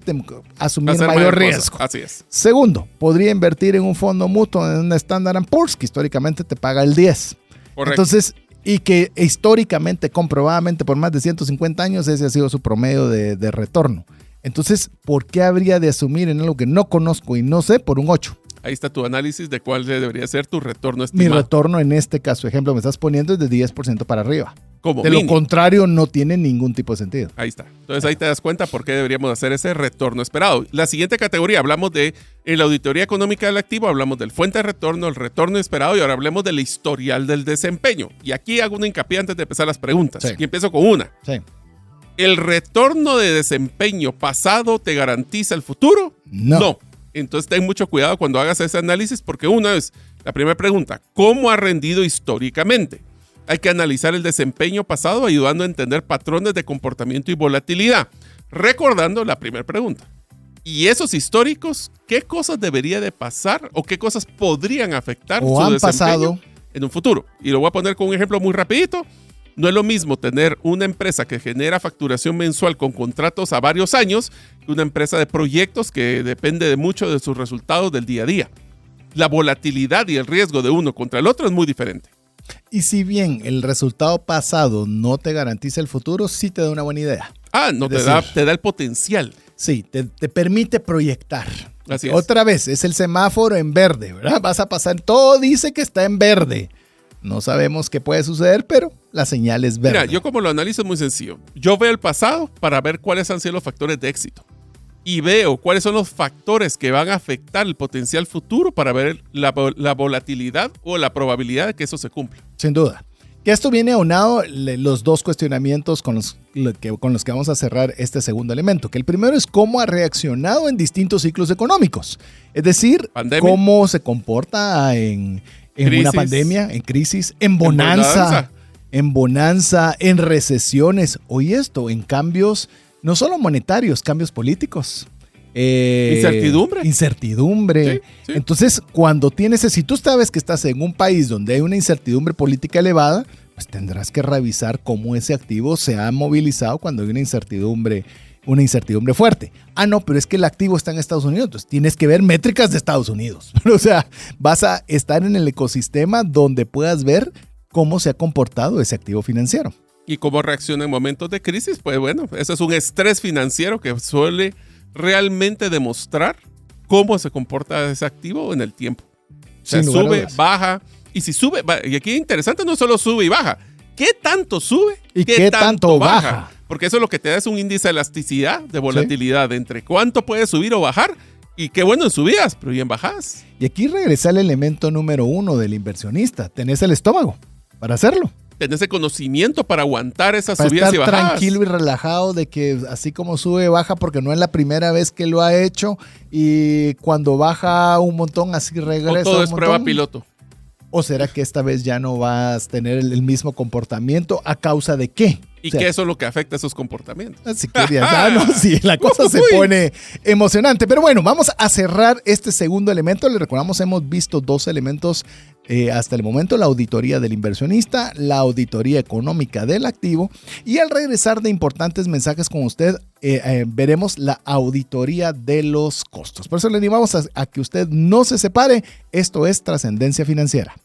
asumir Hacer mayor cosas. riesgo. Así es. Segundo, podría invertir en un fondo mutuo en una Standard & Poor's que históricamente te paga el 10%. Correcto. Entonces, y que históricamente, comprobadamente por más de 150 años, ese ha sido su promedio de retorno. Entonces, ¿por qué habría de asumir en algo que no conozco y no sé por un 8%? Ahí está tu análisis de cuál debería ser tu retorno estimado. Mi retorno en este caso, ejemplo, me estás poniendo es de 10% para arriba. Como De mínimo. lo contrario, no tiene ningún tipo de sentido. Ahí está. Entonces ahí te das cuenta por qué deberíamos hacer ese retorno esperado. La siguiente categoría, hablamos de en la auditoría económica del activo, hablamos del fuente de retorno, el retorno esperado y ahora hablemos del historial del desempeño. Y aquí hago un hincapié antes de empezar las preguntas. Sí. Y empiezo con una. Sí. ¿El retorno de desempeño pasado te garantiza el futuro? No. Entonces ten mucho cuidado cuando hagas ese análisis porque una es la primera pregunta, ¿cómo ha rendido históricamente? Hay que analizar el desempeño pasado ayudando a entender patrones de comportamiento y volatilidad. Recordando la primera pregunta. ¿Y esos históricos qué cosas debería de pasar o qué cosas podrían afectar O su han desempeño pasado en un futuro? Y lo voy a poner con un ejemplo muy rapidito. No es lo mismo tener una empresa que genera facturación mensual con contratos a varios años que una empresa de proyectos que depende de mucho de sus resultados del día a día. La volatilidad y el riesgo de uno contra el otro es muy diferente. Y si bien el resultado pasado no te garantiza el futuro, sí te da una buena idea. No Es te da el potencial. Sí, te permite proyectar. Así es. Otra vez, es el semáforo en verde, ¿verdad? Vas a pasar, todo dice que está en verde. No sabemos qué puede suceder, pero la señal es verde. Mira, yo como lo analizo es muy sencillo. Yo veo el pasado para ver cuáles han sido los factores de éxito. Y veo cuáles son los factores que van a afectar el potencial futuro para ver la volatilidad o la probabilidad de que eso se cumpla. Sin duda. Que esto viene aunado los dos cuestionamientos con los que vamos a cerrar este segundo elemento. Que el primero es cómo ha reaccionado en distintos ciclos económicos. Es decir, Pandemia. cómo se comporta en una pandemia, en crisis, en bonanza, en recesiones. Oye esto, en cambios no solo monetarios, cambios políticos. Incertidumbre. Sí. Entonces, cuando si tú sabes que estás en un país donde hay una incertidumbre política elevada, pues tendrás que revisar cómo ese activo se ha movilizado cuando hay una incertidumbre fuerte. No, pero es que el activo está en Estados Unidos, entonces tienes que ver métricas de Estados Unidos. O sea, vas a estar en el ecosistema donde puedas ver cómo se ha comportado ese activo financiero. Y cómo reacciona en momentos de crisis, pues bueno, eso es un estrés financiero que suele realmente demostrar cómo se comporta ese activo en el tiempo. O sea, sube, baja, y si sube, y aquí es interesante, no solo sube y baja, ¿qué tanto sube? ¿Y qué tanto baja? Porque eso es lo que te da es un índice de elasticidad, de volatilidad, entre cuánto puede subir o bajar, y qué bueno en subidas, pero y en bajadas. Y aquí regresa el elemento número 1 del inversionista, tenés el estómago para hacerlo. Tenés el conocimiento para aguantar esas para subidas y estar bajadas. Tranquilo y relajado de que así como sube, baja, porque no es la primera vez que lo ha hecho y cuando baja un montón, así regresa. O todo un es montón. prueba piloto. ¿O será que esta vez ya no vas a tener el mismo comportamiento a causa de qué? ¿Y qué eso es lo que afecta a esos comportamientos? Si querías, sí, la cosa se pone emocionante. Pero bueno, vamos a cerrar este segundo elemento. Les recordamos, hemos visto 2 elementos hasta el momento: la auditoría del inversionista, la auditoría económica del activo. Y al regresar de importantes mensajes con usted, veremos la auditoría de los costos. Por eso le animamos a que usted no se separe. Esto es Trascendencia Financiera.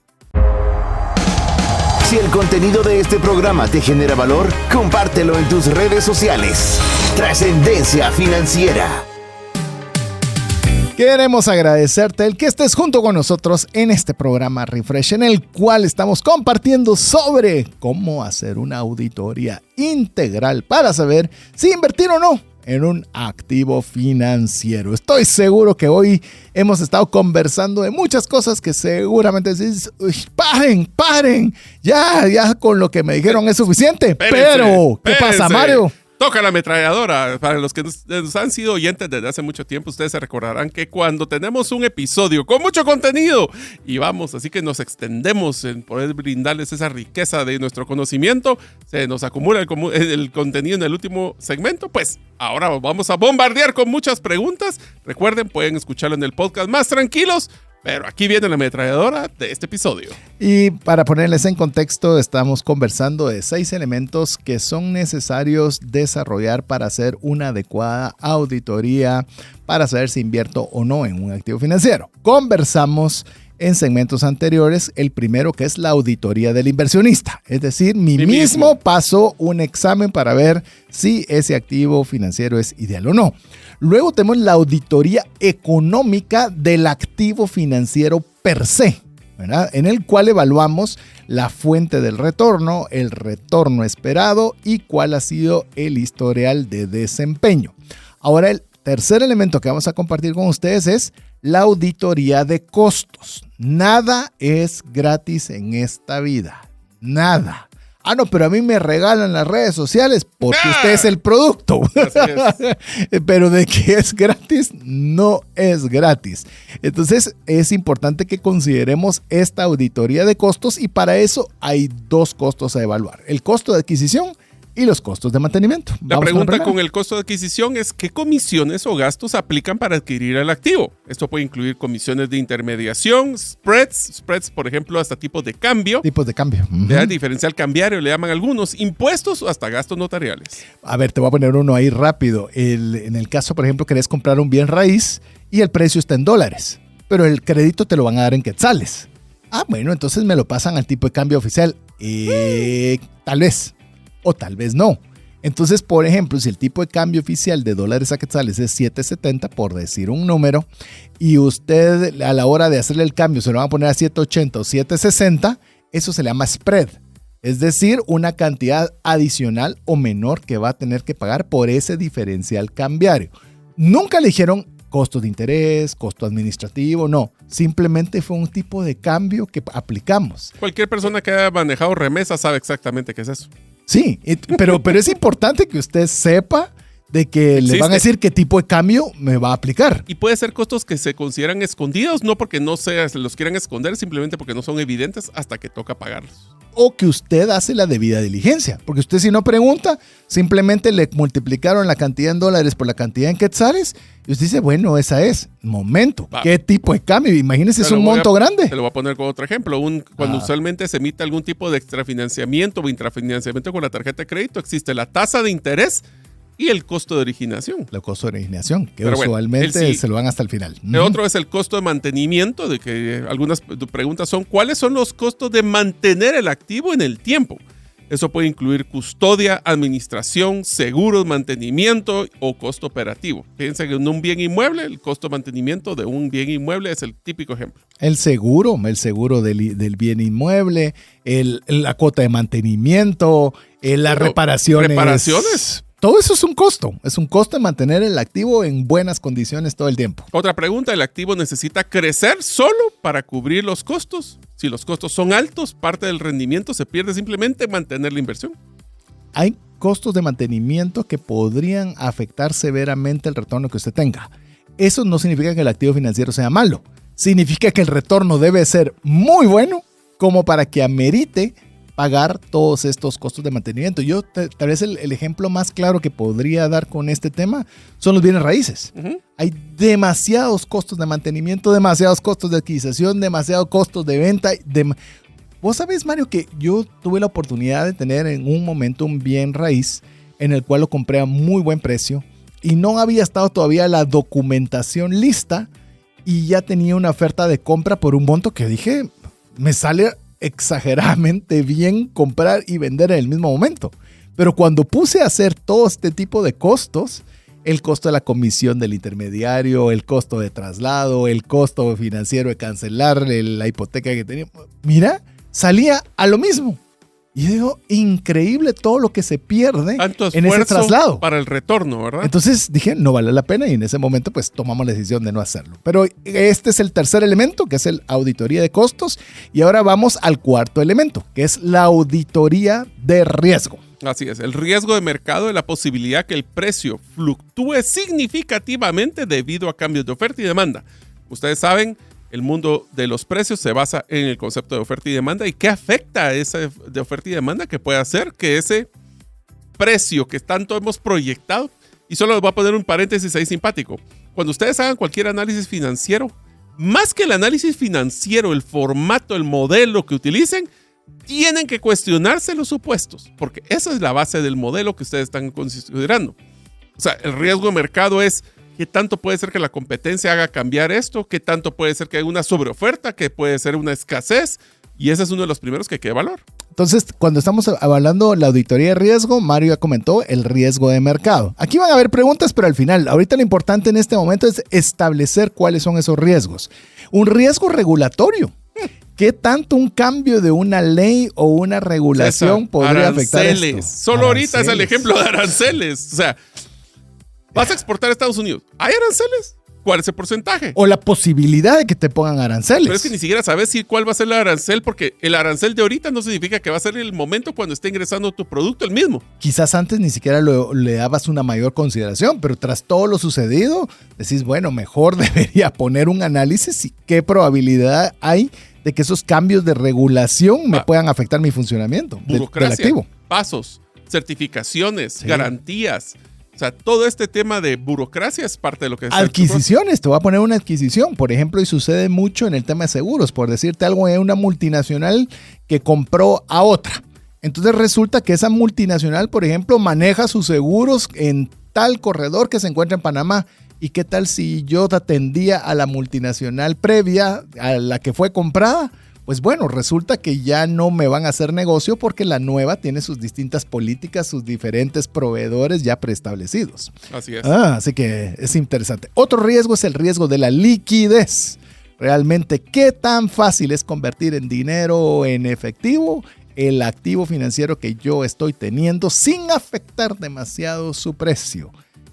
Si el contenido de este programa te genera valor, compártelo en tus redes sociales. Trascendencia Financiera. Queremos agradecerte el que estés junto con nosotros en este programa Refresh, en el cual estamos compartiendo sobre cómo hacer una auditoría integral para saber si invertir o no en un activo financiero. Estoy seguro que hoy hemos estado conversando de muchas cosas que seguramente decís, paren, ya con lo que me dijeron es suficiente. Espérense, Pero, ¿qué pasa, Mario? Toca la ametralladora. Para los que nos han sido oyentes desde hace mucho tiempo, ustedes se recordarán que cuando tenemos un episodio con mucho contenido y vamos, así que nos extendemos en poder brindarles esa riqueza de nuestro conocimiento, se nos acumula el contenido en el último segmento, pues ahora vamos a bombardear con muchas preguntas. Recuerden, pueden escucharlo en el podcast más tranquilos, pero aquí viene la ametralladora de este episodio. Y para ponerles en contexto, estamos conversando de 6 elementos que son necesarios desarrollar para hacer una adecuada auditoría para saber si invierto o no en un activo financiero. Conversamos en segmentos anteriores el primero, que es la auditoría del inversionista. Es decir, mi mismo paso un examen para ver si ese activo financiero es ideal o no. Luego tenemos la auditoría económica del activo financiero per se, ¿verdad? En el cual evaluamos la fuente del retorno, el retorno esperado y cuál ha sido el historial de desempeño. Ahora, el tercer elemento que vamos a compartir con ustedes es la auditoría de costos. Nada es gratis en esta vida. Nada. Ah, no, pero a mí me regalan las redes sociales porque usted es el producto. Así es. Pero de que es gratis, no es gratis. Entonces, es importante que consideremos esta auditoría de costos y para eso hay 2 costos a evaluar. El costo de adquisición y los costos de mantenimiento. La pregunta con el costo de adquisición es ¿qué comisiones o gastos aplican para adquirir el activo? Esto puede incluir comisiones de intermediación, spreads, por ejemplo, hasta tipos de cambio. Tipos de cambio. Diferencial cambiario le llaman algunos, impuestos o hasta gastos notariales. A ver, te voy a poner uno ahí rápido. En el caso, por ejemplo, querés comprar un bien raíz y el precio está en dólares, pero el crédito te lo van a dar en quetzales. Ah, bueno, entonces me lo pasan al tipo de cambio oficial. Tal vez. O tal vez no. Entonces, por ejemplo, si el tipo de cambio oficial de dólares a quetzales es 7.70, por decir un número, y usted a la hora de hacerle el cambio se lo van a poner a 7.80 o 7.60, eso se le llama spread. Es decir, una cantidad adicional o menor que va a tener que pagar por ese diferencial cambiario. Nunca le dijeron costos de interés, costo administrativo, no. Simplemente fue un tipo de cambio que aplicamos. Cualquier persona que haya manejado remesas sabe exactamente qué es eso. Sí, pero es importante que usted sepa de que le van a decir qué tipo de cambio me va a aplicar. Y puede ser costos que se consideran escondidos, no porque no se los quieran esconder, simplemente porque no son evidentes hasta que toca pagarlos. O que usted hace la debida diligencia, porque usted si no pregunta, simplemente le multiplicaron la cantidad en dólares por la cantidad en quetzales y usted dice, bueno, esa es. Momento, ¿qué tipo de cambio? Imagínese, es un monto grande. Te lo voy a poner con otro ejemplo. Cuando usualmente se emite algún tipo de extrafinanciamiento o intrafinanciamiento con la tarjeta de crédito, existe la tasa de interés y el costo de originación. El costo de originación, que usualmente se lo dan hasta el final. El otro es el costo de mantenimiento, de que algunas preguntas son, ¿cuáles son los costos de mantener el activo en el tiempo? Eso puede incluir custodia, administración, seguros, mantenimiento o costo operativo. Fíjense que en un bien inmueble, el costo de mantenimiento de un bien inmueble es el típico ejemplo. El seguro del bien inmueble, la cuota de mantenimiento, las reparaciones. Todo eso es un costo de mantener el activo en buenas condiciones todo el tiempo. Otra pregunta, ¿el activo necesita crecer solo para cubrir los costos? Si los costos son altos, parte del rendimiento se pierde simplemente mantener la inversión. Hay costos de mantenimiento que podrían afectar severamente el retorno que usted tenga. Eso no significa que el activo financiero sea malo. Significa que el retorno debe ser muy bueno como para que amerite pagar todos estos costos de mantenimiento. Yo tal vez el ejemplo más claro que podría dar con este tema son los bienes raíces. Hay demasiados costos de mantenimiento, demasiados costos de adquisición, demasiados costos de venta. Vos sabés, Mario, que yo tuve la oportunidad de tener en un momento un bien raíz en el cual lo compré a muy buen precio y no había estado todavía la documentación lista y ya tenía una oferta de compra por un monto que dije, me sale exageradamente bien comprar y vender en el mismo momento. Pero cuando puse a hacer todo este tipo de costos, el costo de la comisión del intermediario, el costo de traslado, el costo financiero de cancelar la hipoteca que tenía, mira, salía a lo mismo. Y digo, increíble todo lo que se pierde en ese traslado. Para el retorno, ¿verdad? Entonces dije, no vale la pena y en ese momento pues tomamos la decisión de no hacerlo. Pero este es el tercer elemento, que es la auditoría de costos. Y ahora vamos al cuarto elemento, que es la auditoría de riesgo. Así es, el riesgo de mercado es la posibilidad que el precio fluctúe significativamente debido a cambios de oferta y demanda. Ustedes saben, el mundo de los precios se basa en el concepto de oferta y demanda. ¿Y qué afecta a esa de oferta y demanda? Que puede hacer que ese precio que tanto hemos proyectado, y solo les voy a poner un paréntesis ahí simpático, cuando ustedes hagan cualquier análisis financiero, más que el análisis financiero, el formato, el modelo que utilicen, tienen que cuestionarse los supuestos, porque esa es la base del modelo que ustedes están considerando. O sea, el riesgo de mercado es qué tanto puede ser que la competencia haga cambiar esto, qué tanto puede ser que haya una sobreoferta, que puede ser una escasez, y ese es uno de los primeros que hay que evaluar. Entonces, cuando estamos evaluando la auditoría de riesgo, Mario ya comentó el riesgo de mercado. Aquí van a haber preguntas, pero al final, ahorita lo importante en este momento es establecer cuáles son esos riesgos. Un riesgo regulatorio. ¿Qué tanto un cambio de una ley o una regulación podría afectar esto? Solo ahorita es el ejemplo de aranceles. O sea, vas a exportar a Estados Unidos. ¿Hay aranceles? ¿Cuál es el porcentaje? O la posibilidad de que te pongan aranceles. Pero es que ni siquiera sabes cuál va a ser el arancel, porque el arancel de ahorita no significa que va a ser el momento cuando esté ingresando tu producto el mismo. Quizás antes ni siquiera le dabas una mayor consideración, pero tras todo lo sucedido, decís, bueno, mejor debería poner un análisis y qué probabilidad hay de que esos cambios de regulación me puedan afectar mi funcionamiento del activo. Pasos, certificaciones, garantías. O sea, todo este tema de burocracia es parte de lo que es adquisiciones. Te voy a poner una adquisición, por ejemplo, y sucede mucho en el tema de seguros. Por decirte algo, hay una multinacional que compró a otra. Entonces resulta que esa multinacional, por ejemplo, maneja sus seguros en tal corredor que se encuentra en Panamá. ¿Y qué tal si yo atendía a la multinacional previa a la que fue comprada? Pues bueno, resulta que ya no me van a hacer negocio porque la nueva tiene sus distintas políticas, sus diferentes proveedores ya preestablecidos. Así es. Así que es interesante. Otro riesgo es el riesgo de la liquidez. Realmente, ¿qué tan fácil es convertir en dinero en efectivo el activo financiero que yo estoy teniendo sin afectar demasiado su precio?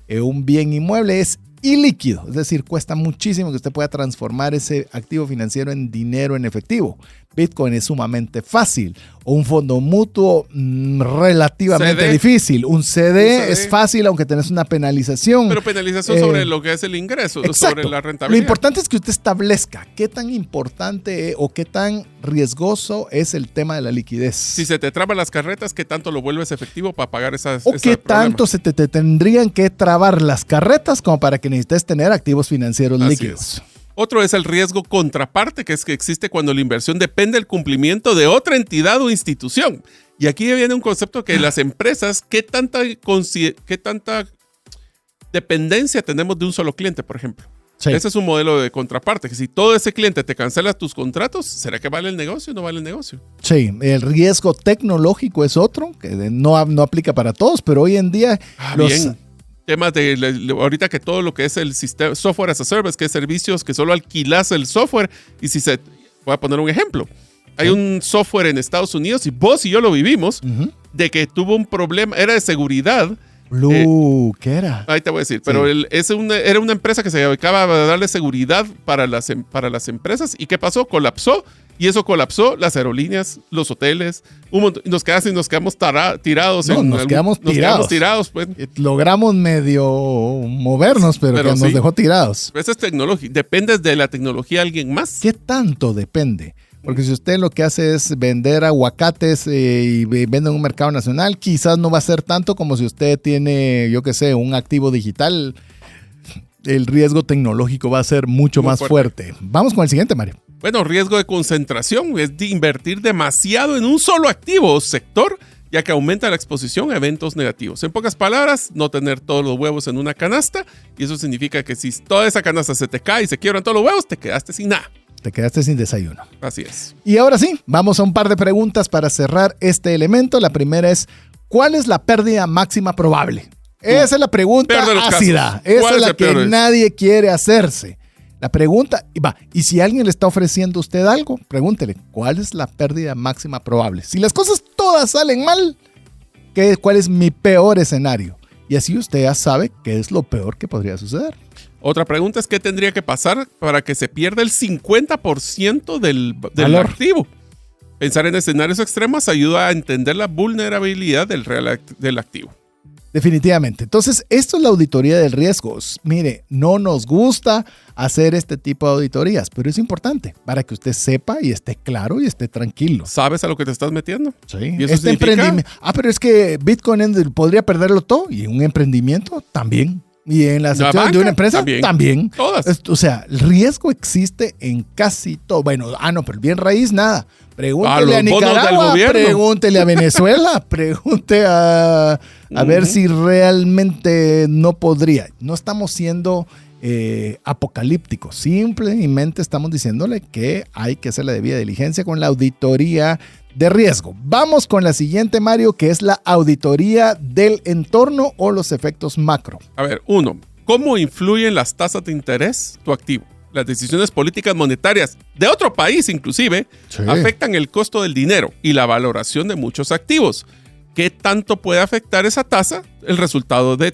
Un bien inmueble es ilíquido, es decir, cuesta muchísimo que usted pueda transformar ese activo financiero en dinero en efectivo. Bitcoin es sumamente fácil, o un fondo mutuo relativamente difícil. Un CD es fácil aunque tenés una penalización. Pero penalización sobre lo que es el ingreso, exacto. Sobre la rentabilidad. Lo importante es que usted establezca qué tan importante o qué tan riesgoso es el tema de la liquidez. Si se te traban las carretas, ¿qué tanto lo vuelves efectivo para pagar esas? ¿O qué tanto se te tendrían que trabar las carretas como para que necesites tener activos financieros líquidos? Otro es el riesgo contraparte, que es que existe cuando la inversión depende del cumplimiento de otra entidad o institución. Y aquí viene un concepto que las empresas, ¿qué tanta dependencia tenemos de un solo cliente, por ejemplo? Sí. Ese es un modelo de contraparte, que si todo ese cliente te cancela tus contratos, ¿será que vale el negocio o no vale el negocio? Sí, el riesgo tecnológico es otro, que no aplica para todos, pero hoy en día bien. Temas de ahorita que todo lo que es el sistema software as a service, que es servicios que solo alquilas el software, y voy a poner un ejemplo. Hay un software en Estados Unidos, y vos y yo lo vivimos, de que tuvo un problema, era de seguridad. ¿Qué era? Ahí te voy a decir, pero era una empresa que se dedicaba a darle seguridad para las empresas. ¿Y qué pasó? Colapsó. Y eso colapsó las aerolíneas, los hoteles, un montón. Y nos quedamos tirados. Nos quedamos tirados. Pues. Logramos medio movernos, pero que nos dejó tirados. Esa es tecnología. ¿Dependes de la tecnología de alguien más? ¿Qué tanto depende? Porque si usted lo que hace es vender aguacates y vende en un mercado nacional, quizás no va a ser tanto como si usted tiene, yo qué sé, un activo digital. El riesgo tecnológico va a ser mucho más fuerte. Vamos con el siguiente, Mario. Bueno, riesgo de concentración es de invertir demasiado en un solo activo o sector, ya que aumenta la exposición a eventos negativos. En pocas palabras, no tener todos los huevos en una canasta, y eso significa que si toda esa canasta se te cae y se quiebran todos los huevos, te quedaste sin nada. Te quedaste sin desayuno. Así es. Y ahora sí, vamos a un par de preguntas para cerrar este elemento. La primera es, ¿cuál es la pérdida máxima probable? Esa es la pregunta ácida. Esa es la que nadie quiere hacerse. La pregunta, y si alguien le está ofreciendo a usted algo, pregúntele, ¿cuál es la pérdida máxima probable? Si las cosas todas salen mal, ¿cuál es mi peor escenario? Y así usted ya sabe qué es lo peor que podría suceder. Otra pregunta es, ¿qué tendría que pasar para que se pierda el 50% del activo? Pensar en escenarios extremos ayuda a entender la vulnerabilidad del activo. Definitivamente. Entonces, esto es la auditoría del riesgo. Mire, no nos gusta hacer este tipo de auditorías, pero es importante para que usted sepa y esté claro y esté tranquilo. ¿Sabes a lo que te estás metiendo? Sí. ¿Y eso este emprendimiento. Pero es que Bitcoin podría perderlo todo y un emprendimiento también. Y en la sección de una empresa también. Todas. O sea, el riesgo existe en casi todo. Bueno, pero el bien raíz, nada. Pregúntele a Nicaragua, pregúntele a Venezuela, pregunte a ver si realmente no podría. No estamos siendo apocalípticos, simplemente estamos diciéndole que hay que hacer la debida diligencia con la auditoría de riesgo. Vamos con la siguiente, Mario, que es la auditoría del entorno o los efectos macro. A ver, 1. ¿Cómo influyen las tasas de interés tu activo? Las decisiones políticas monetarias de otro país inclusive afectan el costo del dinero y la valoración de muchos activos. ¿Qué tanto puede afectar esa tasa el resultado de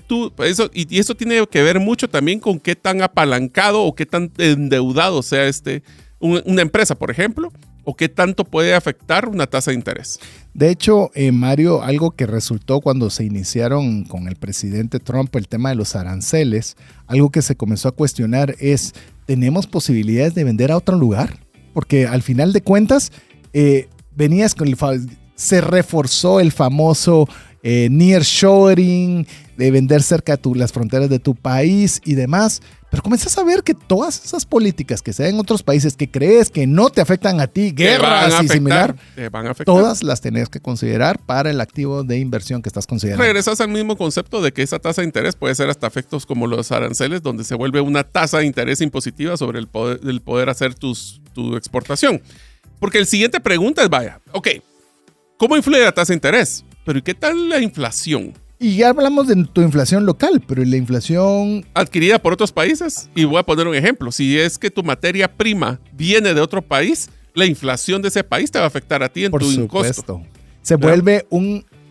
y eso tiene que ver mucho también con qué tan apalancado o qué tan endeudado sea una empresa, por ejemplo, o qué tanto puede afectar una tasa de interés? De hecho, Mario, algo que resultó cuando se iniciaron con el presidente Trump el tema de los aranceles, algo que se comenzó a cuestionar es, ¿tenemos posibilidades de vender a otro lugar? Porque al final de cuentas, se reforzó el famoso nearshoring, de vender cerca de las fronteras de tu país y demás. Pero comienzas a ver que todas esas políticas que se dan en otros países que crees que no te afectan a ti, guerras y similar, todas las tenés que considerar para el activo de inversión que estás considerando. Regresas al mismo concepto de que esa tasa de interés puede ser hasta efectos como los aranceles, donde se vuelve una tasa de interés impositiva sobre el poder hacer tu exportación. Porque el siguiente pregunta es, ¿cómo influye la tasa de interés? Pero ¿y qué tal la inflación? Y ya hablamos de tu inflación local, pero la inflación adquirida por otros países. Y voy a poner un ejemplo. Si es que tu materia prima viene de otro país, la inflación de ese país te va a afectar a ti en tu costo. Se vuelve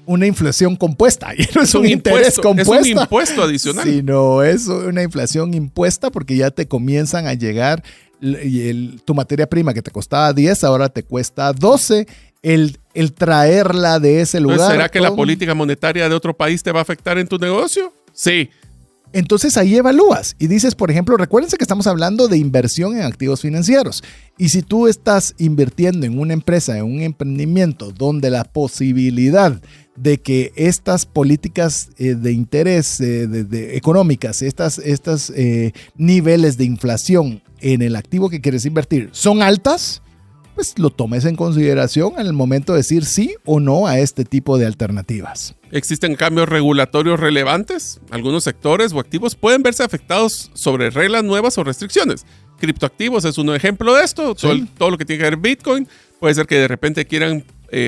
una inflación compuesta. Y no es un interés compuesto. Es un impuesto adicional. Sino es una inflación impuesta porque ya te comienzan a llegar tu materia prima que te costaba 10, ahora te cuesta 12. El traerla de ese lugar. Entonces, ¿será que la política monetaria de otro país te va a afectar en tu negocio? Sí. Entonces ahí evalúas y dices, por ejemplo, recuérdense que estamos hablando de inversión en activos financieros. Y si tú estás invirtiendo en una empresa, en un emprendimiento donde la posibilidad de que estas políticas de interés económicas, estos niveles de inflación en el activo que quieres invertir son altas, pues lo tomes en consideración en el momento de decir sí o no a este tipo de alternativas. ¿Existen cambios regulatorios relevantes? Algunos sectores o activos pueden verse afectados sobre reglas nuevas o restricciones. Criptoactivos es un ejemplo de esto. Sí. Todo lo que tiene que ver Bitcoin. Puede ser que de repente quieran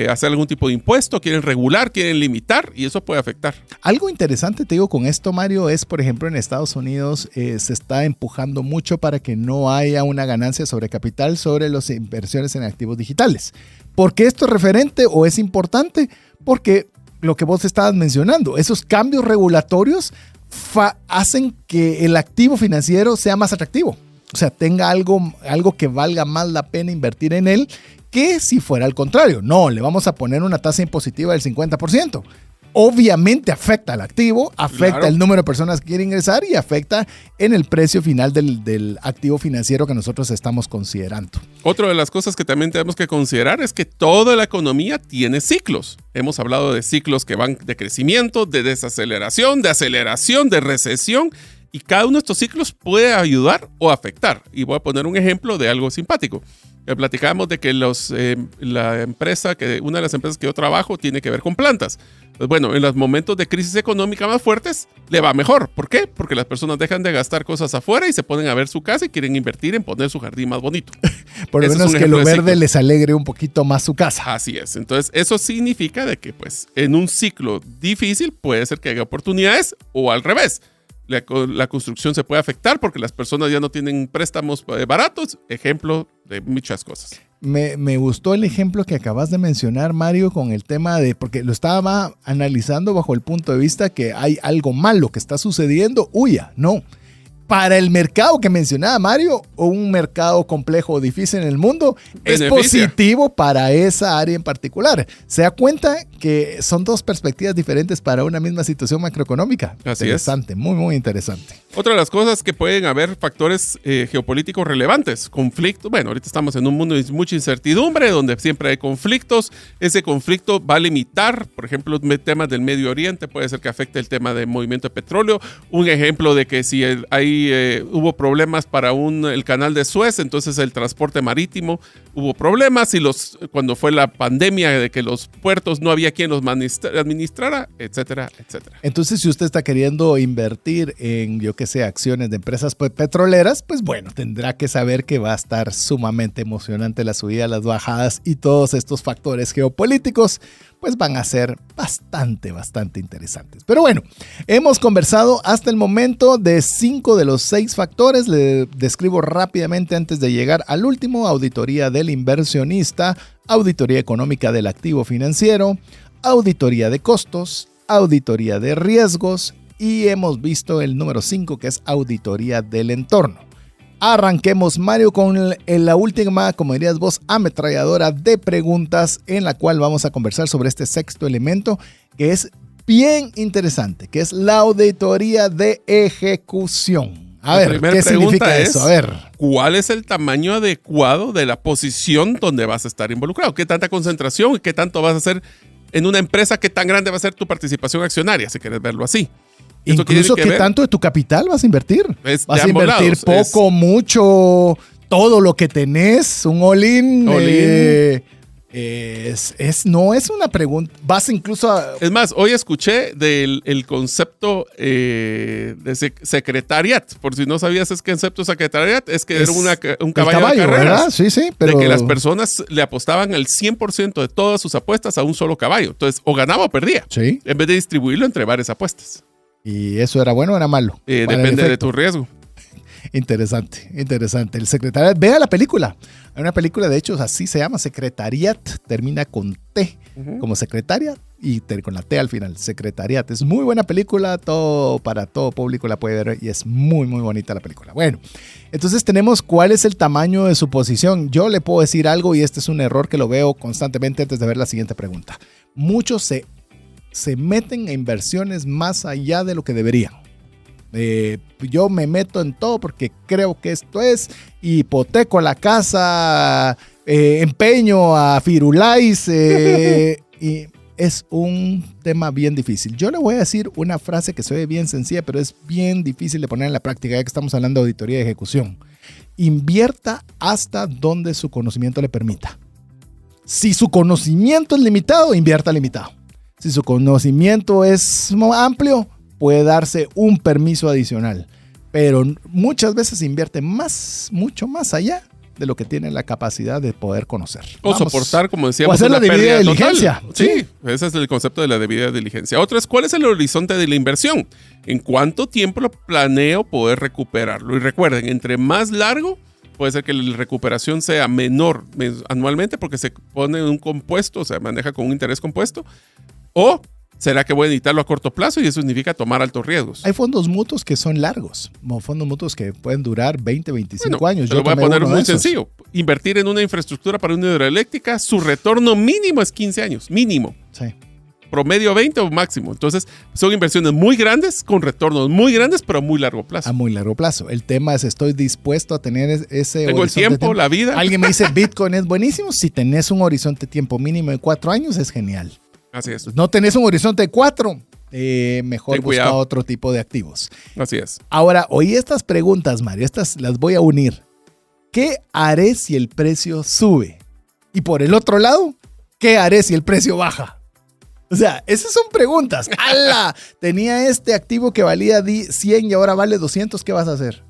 hacer algún tipo de impuesto, quieren regular, quieren limitar y eso puede afectar. Algo interesante, te digo, con esto, Mario, es, por ejemplo, en Estados Unidos se está empujando mucho para que no haya una ganancia sobre capital sobre las inversiones en activos digitales. ¿Por qué esto es referente o es importante? Porque lo que vos estabas mencionando, esos cambios regulatorios hacen que el activo financiero sea más atractivo. O sea, tenga algo que valga más la pena invertir en él que si fuera al contrario. No, le vamos a poner una tasa impositiva del 50%. Obviamente afecta al activo, afecta el número de personas que quieren ingresar y afecta en el precio final del activo financiero que nosotros estamos considerando. Otra de las cosas que también tenemos que considerar es que toda la economía tiene ciclos. Hemos hablado de ciclos que van de crecimiento, de desaceleración, de aceleración, de recesión. Y cada uno de estos ciclos puede ayudar o afectar. Y voy a poner un ejemplo de algo simpático. Platicábamos de que una de las empresas que yo trabajo tiene que ver con plantas. Pues bueno, en los momentos de crisis económica más fuertes, le va mejor. ¿Por qué? Porque las personas dejan de gastar cosas afuera y se ponen a ver su casa y quieren invertir en poner su jardín más bonito. Por lo menos que lo verde les alegre un poquito más su casa. Así es. Entonces, eso significa de que pues, en un ciclo difícil puede ser que haya oportunidades o al revés. La construcción se puede afectar porque las personas ya no tienen préstamos baratos. Ejemplo de muchas cosas. Me gustó el ejemplo que acabas de mencionar, Mario, con el tema porque lo estaba analizando bajo el punto de vista que hay algo malo que está sucediendo. Huya, no. para el mercado que mencionaba Mario, un mercado complejo o difícil en el mundo, es positivo para esa área en particular. Se da cuenta que son dos perspectivas diferentes para una misma situación macroeconómica. Así interesante, es. muy, muy interesante. Otra de las cosas que pueden haber factores geopolíticos relevantes, conflictos. Bueno, ahorita estamos en un mundo de mucha incertidumbre, donde siempre hay conflictos. Ese conflicto va a limitar, por ejemplo, temas del Medio Oriente, puede ser que afecte el tema del movimiento de petróleo. Un ejemplo de que si hubo problemas para el canal de Suez, entonces el transporte marítimo hubo problemas, y cuando fue la pandemia de que los puertos no había quien los administrara, etcétera, etcétera. Entonces, si usted está queriendo invertir en, yo que sé, acciones de empresas petroleras, pues bueno, tendrá que saber que va a estar sumamente emocionante la subida, las bajadas, y todos estos factores geopolíticos pues van a ser bastante interesantes. Pero bueno, hemos conversado hasta el momento de 5 de los 6 factores. Le describo rápidamente antes de llegar al último: auditoría del inversionista, auditoría económica del activo financiero, auditoría de costos, auditoría de riesgos, y hemos visto el número 5, que es auditoría del entorno. Arranquemos, Mario, con la última, como dirías vos, ametralladora de preguntas, en la cual vamos a conversar sobre este sexto elemento, que es bien interesante, que es la auditoría de ejecución. A ver, ¿qué significa eso? A ver, ¿cuál es el tamaño adecuado de la posición donde vas a estar involucrado? ¿Qué tanta concentración? ¿Qué tanto vas a hacer en una empresa? ¿Qué tan grande va a ser tu participación accionaria, si quieres verlo así? Incluso, ¿qué tanto de tu capital vas a invertir? ¿Vas a invertir lados, poco, mucho, todo lo que tenés, un all-in? No es una pregunta. Vas incluso a... Es más, hoy escuché del concepto de secretariat. Por si no sabías, es que el concepto secretariat es que era un caballo de carreras. ¿Verdad? Sí, pero... De que las personas le apostaban el 100% de todas sus apuestas a un solo caballo. Entonces, o ganaba o perdía. Sí. En vez de distribuirlo entre varias apuestas. ¿Y eso era bueno o era malo? Depende de tu riesgo. Interesante. El secretariat. Vea la película. Hay una película, de hecho, así se llama, Secretariat. Termina con T, como secretaria, y con la T al final. Secretariat. Es muy buena película. Para todo público la puede ver, y es muy, muy bonita la película. Bueno, entonces tenemos cuál es el tamaño de su posición. Yo le puedo decir algo, y este es un error que lo veo constantemente antes de ver la siguiente pregunta. Muchos se meten a inversiones más allá de lo que deberían. Yo me meto en todo porque creo que esto es, hipoteco la casa, empeño a Firulais, y es un tema bien difícil. Yo le voy a decir una frase que se ve bien sencilla, pero es bien difícil de poner en la práctica, ya que estamos hablando de auditoría de ejecución. Invierta hasta donde su conocimiento le permita. Si su conocimiento es limitado, invierta limitado. Si su conocimiento es amplio, puede darse un permiso adicional, pero muchas veces invierte mucho más allá de lo que tiene la capacidad de poder conocer. Soportar, como decíamos, o hacer la debida diligencia. Sí, ese es el concepto de la debida diligencia. Otro es, ¿cuál es el horizonte de la inversión? ¿En cuánto tiempo lo planeo poder recuperarlo? Y recuerden, entre más largo, puede ser que la recuperación sea menor anualmente porque se pone en un compuesto, o sea, maneja con un interés compuesto. ¿O será que voy a editarlo a corto plazo y eso significa tomar altos riesgos? Hay fondos mutuos que son largos, como fondos mutuos que pueden durar 20, 25 años. Yo lo voy a poner muy sencillo. Invertir en una infraestructura para una hidroeléctrica, su retorno mínimo es 15 años, mínimo. Sí. Promedio 20 o máximo. Entonces, son inversiones muy grandes, con retornos muy grandes, pero a muy largo plazo. A muy largo plazo. El tema es, ¿estoy dispuesto a tener ese Tengo el tiempo, la vida. Alguien me dice, Bitcoin es buenísimo. Si tenés un horizonte de tiempo mínimo de 4 años, es genial. Así es. No tenés un horizonte de 4, mejor busca otro tipo de activos. Así es. Ahora, oí estas preguntas, Mario, estas las voy a unir. ¿Qué haré si el precio sube? Y por el otro lado, ¿qué haré si el precio baja? O sea, esas son preguntas. ¡Hala! Tenía este activo que valía 100 y ahora vale 200, ¿qué vas a hacer?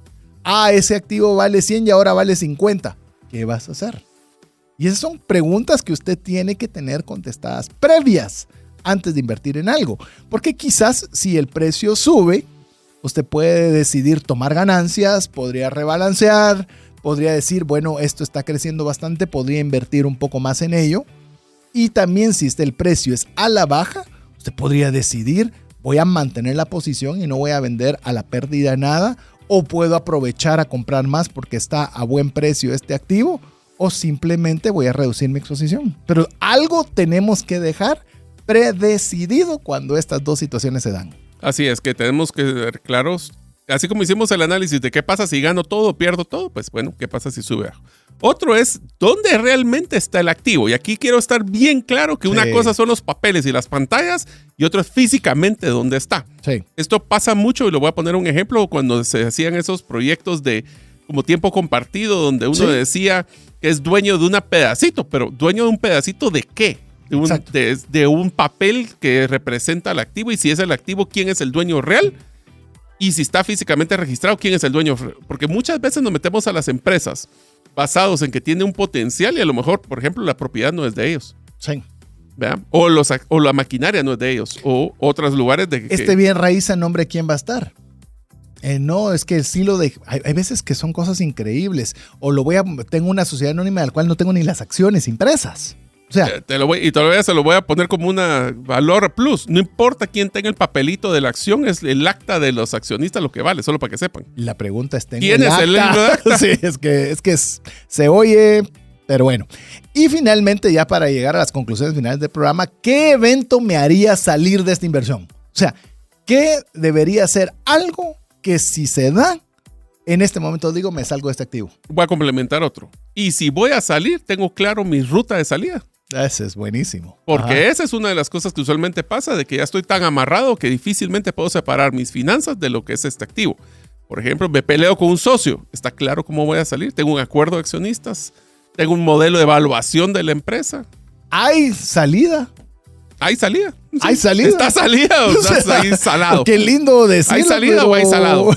Ese activo vale 100 y ahora vale 50. ¿Qué vas a hacer? Y esas son preguntas que usted tiene que tener contestadas previas antes de invertir en algo. Porque quizás si el precio sube, usted puede decidir tomar ganancias, podría rebalancear, podría decir, bueno, esto está creciendo bastante, podría invertir un poco más en ello. Y también si el precio es a la baja, usted podría decidir, voy a mantener la posición y no voy a vender a la pérdida nada, o puedo aprovechar a comprar más porque está a buen precio este activo, o simplemente voy a reducir mi exposición. Pero algo tenemos que dejar predecidido cuando estas dos situaciones se dan. Así es, que tenemos que ser claros. Así como hicimos el análisis de qué pasa si gano todo o pierdo todo, pues bueno, qué pasa si sube bajo. Otro es dónde realmente está el activo. Y aquí quiero estar bien claro que una cosa son los papeles y las pantallas y otro es físicamente dónde está. Sí. Esto pasa mucho y lo voy a poner un ejemplo cuando se hacían esos proyectos de como tiempo compartido donde uno decía que es dueño de un pedacito, pero dueño de un pedacito ¿de qué? De un papel que representa al activo y si es el activo, ¿quién es el dueño real? Y si está físicamente registrado, ¿quién es el dueño? Porque muchas veces nos metemos a las empresas basados en que tiene un potencial y a lo mejor, por ejemplo, la propiedad no es de ellos. Sí. ¿Verdad? O la maquinaria no es de ellos. O otros lugares de que... Este bien raíz a nombre de quién va a estar. No, es que sí lo de... Hay veces que son cosas increíbles. O tengo una sociedad anónima de la cual no tengo ni las acciones impresas. O sea, todavía se lo voy a poner como una valor plus. No importa quién tenga el papelito de la acción, es el acta de los accionistas lo que vale, solo para que sepan. La pregunta es: ¿quién es el libro de acta? Sí, es que se oye, pero bueno. Y finalmente, ya para llegar a las conclusiones finales del programa, ¿qué evento me haría salir de esta inversión? O sea, ¿qué debería ser algo que si se da, en este momento digo, me salgo de este activo? Voy a complementar otro. Y si voy a salir, tengo claro mi ruta de salida. Ese es buenísimo. Porque esa es una de las cosas que usualmente pasa, de que ya estoy tan amarrado que difícilmente puedo separar mis finanzas de lo que es este activo. Por ejemplo, me peleo con un socio. ¿Está claro cómo voy a salir? Tengo un acuerdo de accionistas. Tengo un modelo de evaluación de la empresa. ¿Hay salida? Hay salida. Sí. ¿Hay salida? ¿Está salida o estás ahí salado? Qué lindo decirlo. ¿Hay salida o hay salado?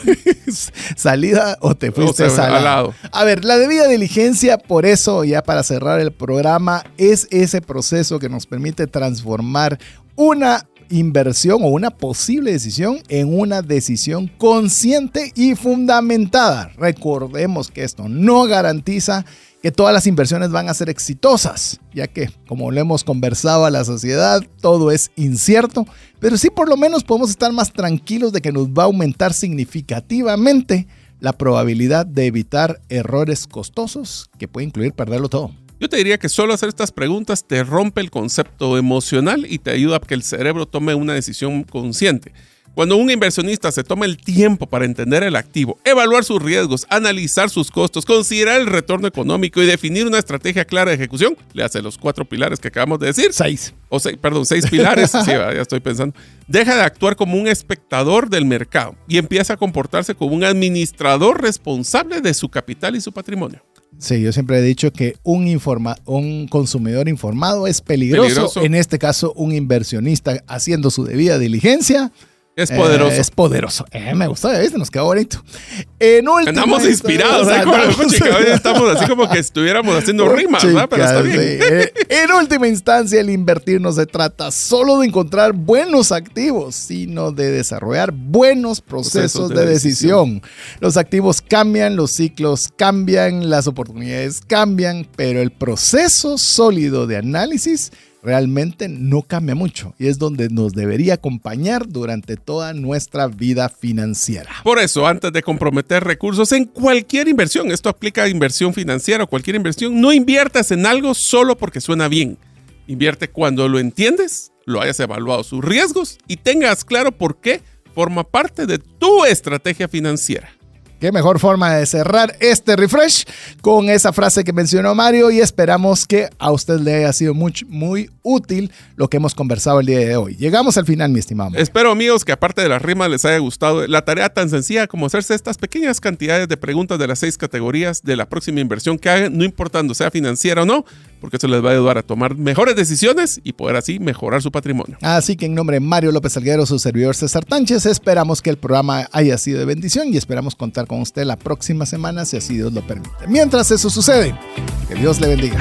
¿Salida o te fuiste salado? A ver, la debida diligencia, por eso, ya para cerrar el programa, es ese proceso que nos permite transformar una inversión o una posible decisión en una decisión consciente y fundamentada. Recordemos que esto no garantiza que todas las inversiones van a ser exitosas, ya que, como lo hemos conversado a la sociedad, todo es incierto, pero sí por lo menos podemos estar más tranquilos de que nos va a aumentar significativamente la probabilidad de evitar errores costosos que puede incluir perderlo todo. Yo te diría que solo hacer estas preguntas te rompe el concepto emocional y te ayuda a que el cerebro tome una decisión consciente. Cuando un inversionista se toma el tiempo para entender el activo, evaluar sus riesgos, analizar sus costos, considerar el retorno económico y definir una estrategia clara de ejecución, le hace los 4 pilares que acabamos de decir. 6 pilares, sí, ya estoy pensando. Deja de actuar como un espectador del mercado y empieza a comportarse como un administrador responsable de su capital y su patrimonio. Sí, yo siempre he dicho que un consumidor informado es peligroso. En este caso, un inversionista haciendo su debida diligencia es poderoso. Es poderoso. Me gustó, ¿viste? Nos quedó bonito. Andamos inspirados. Estamos así como que estuviéramos haciendo rimas, ¿verdad? Pero está bien. Sí. En última instancia, el invertir no se trata solo de encontrar buenos activos, sino de desarrollar buenos procesos de decisión. Los activos cambian, los ciclos cambian, las oportunidades cambian, pero el proceso sólido de análisis realmente no cambia mucho y es donde nos debería acompañar durante toda nuestra vida financiera. Por eso, antes de comprometer recursos en cualquier inversión, esto aplica a inversión financiera o cualquier inversión, no inviertas en algo solo porque suena bien. Invierte cuando lo entiendes, lo hayas evaluado sus riesgos y tengas claro por qué forma parte de tu estrategia financiera. Qué mejor forma de cerrar este refresh con esa frase que mencionó Mario y esperamos que a usted le haya sido muy útil lo que hemos conversado el día de hoy. Llegamos al final, mi estimado. Espero, amigos, que aparte de las rimas les haya gustado la tarea tan sencilla como hacerse estas pequeñas cantidades de preguntas de las 6 categorías de la próxima inversión que hagan, no importando sea financiera o no, porque eso les va a ayudar a tomar mejores decisiones y poder así mejorar su patrimonio. Así que en nombre de Mario López Salguero, su servidor César Tánchez, esperamos que el programa haya sido de bendición y esperamos contar con usted la próxima semana, si así Dios lo permite. Mientras eso sucede, que Dios le bendiga.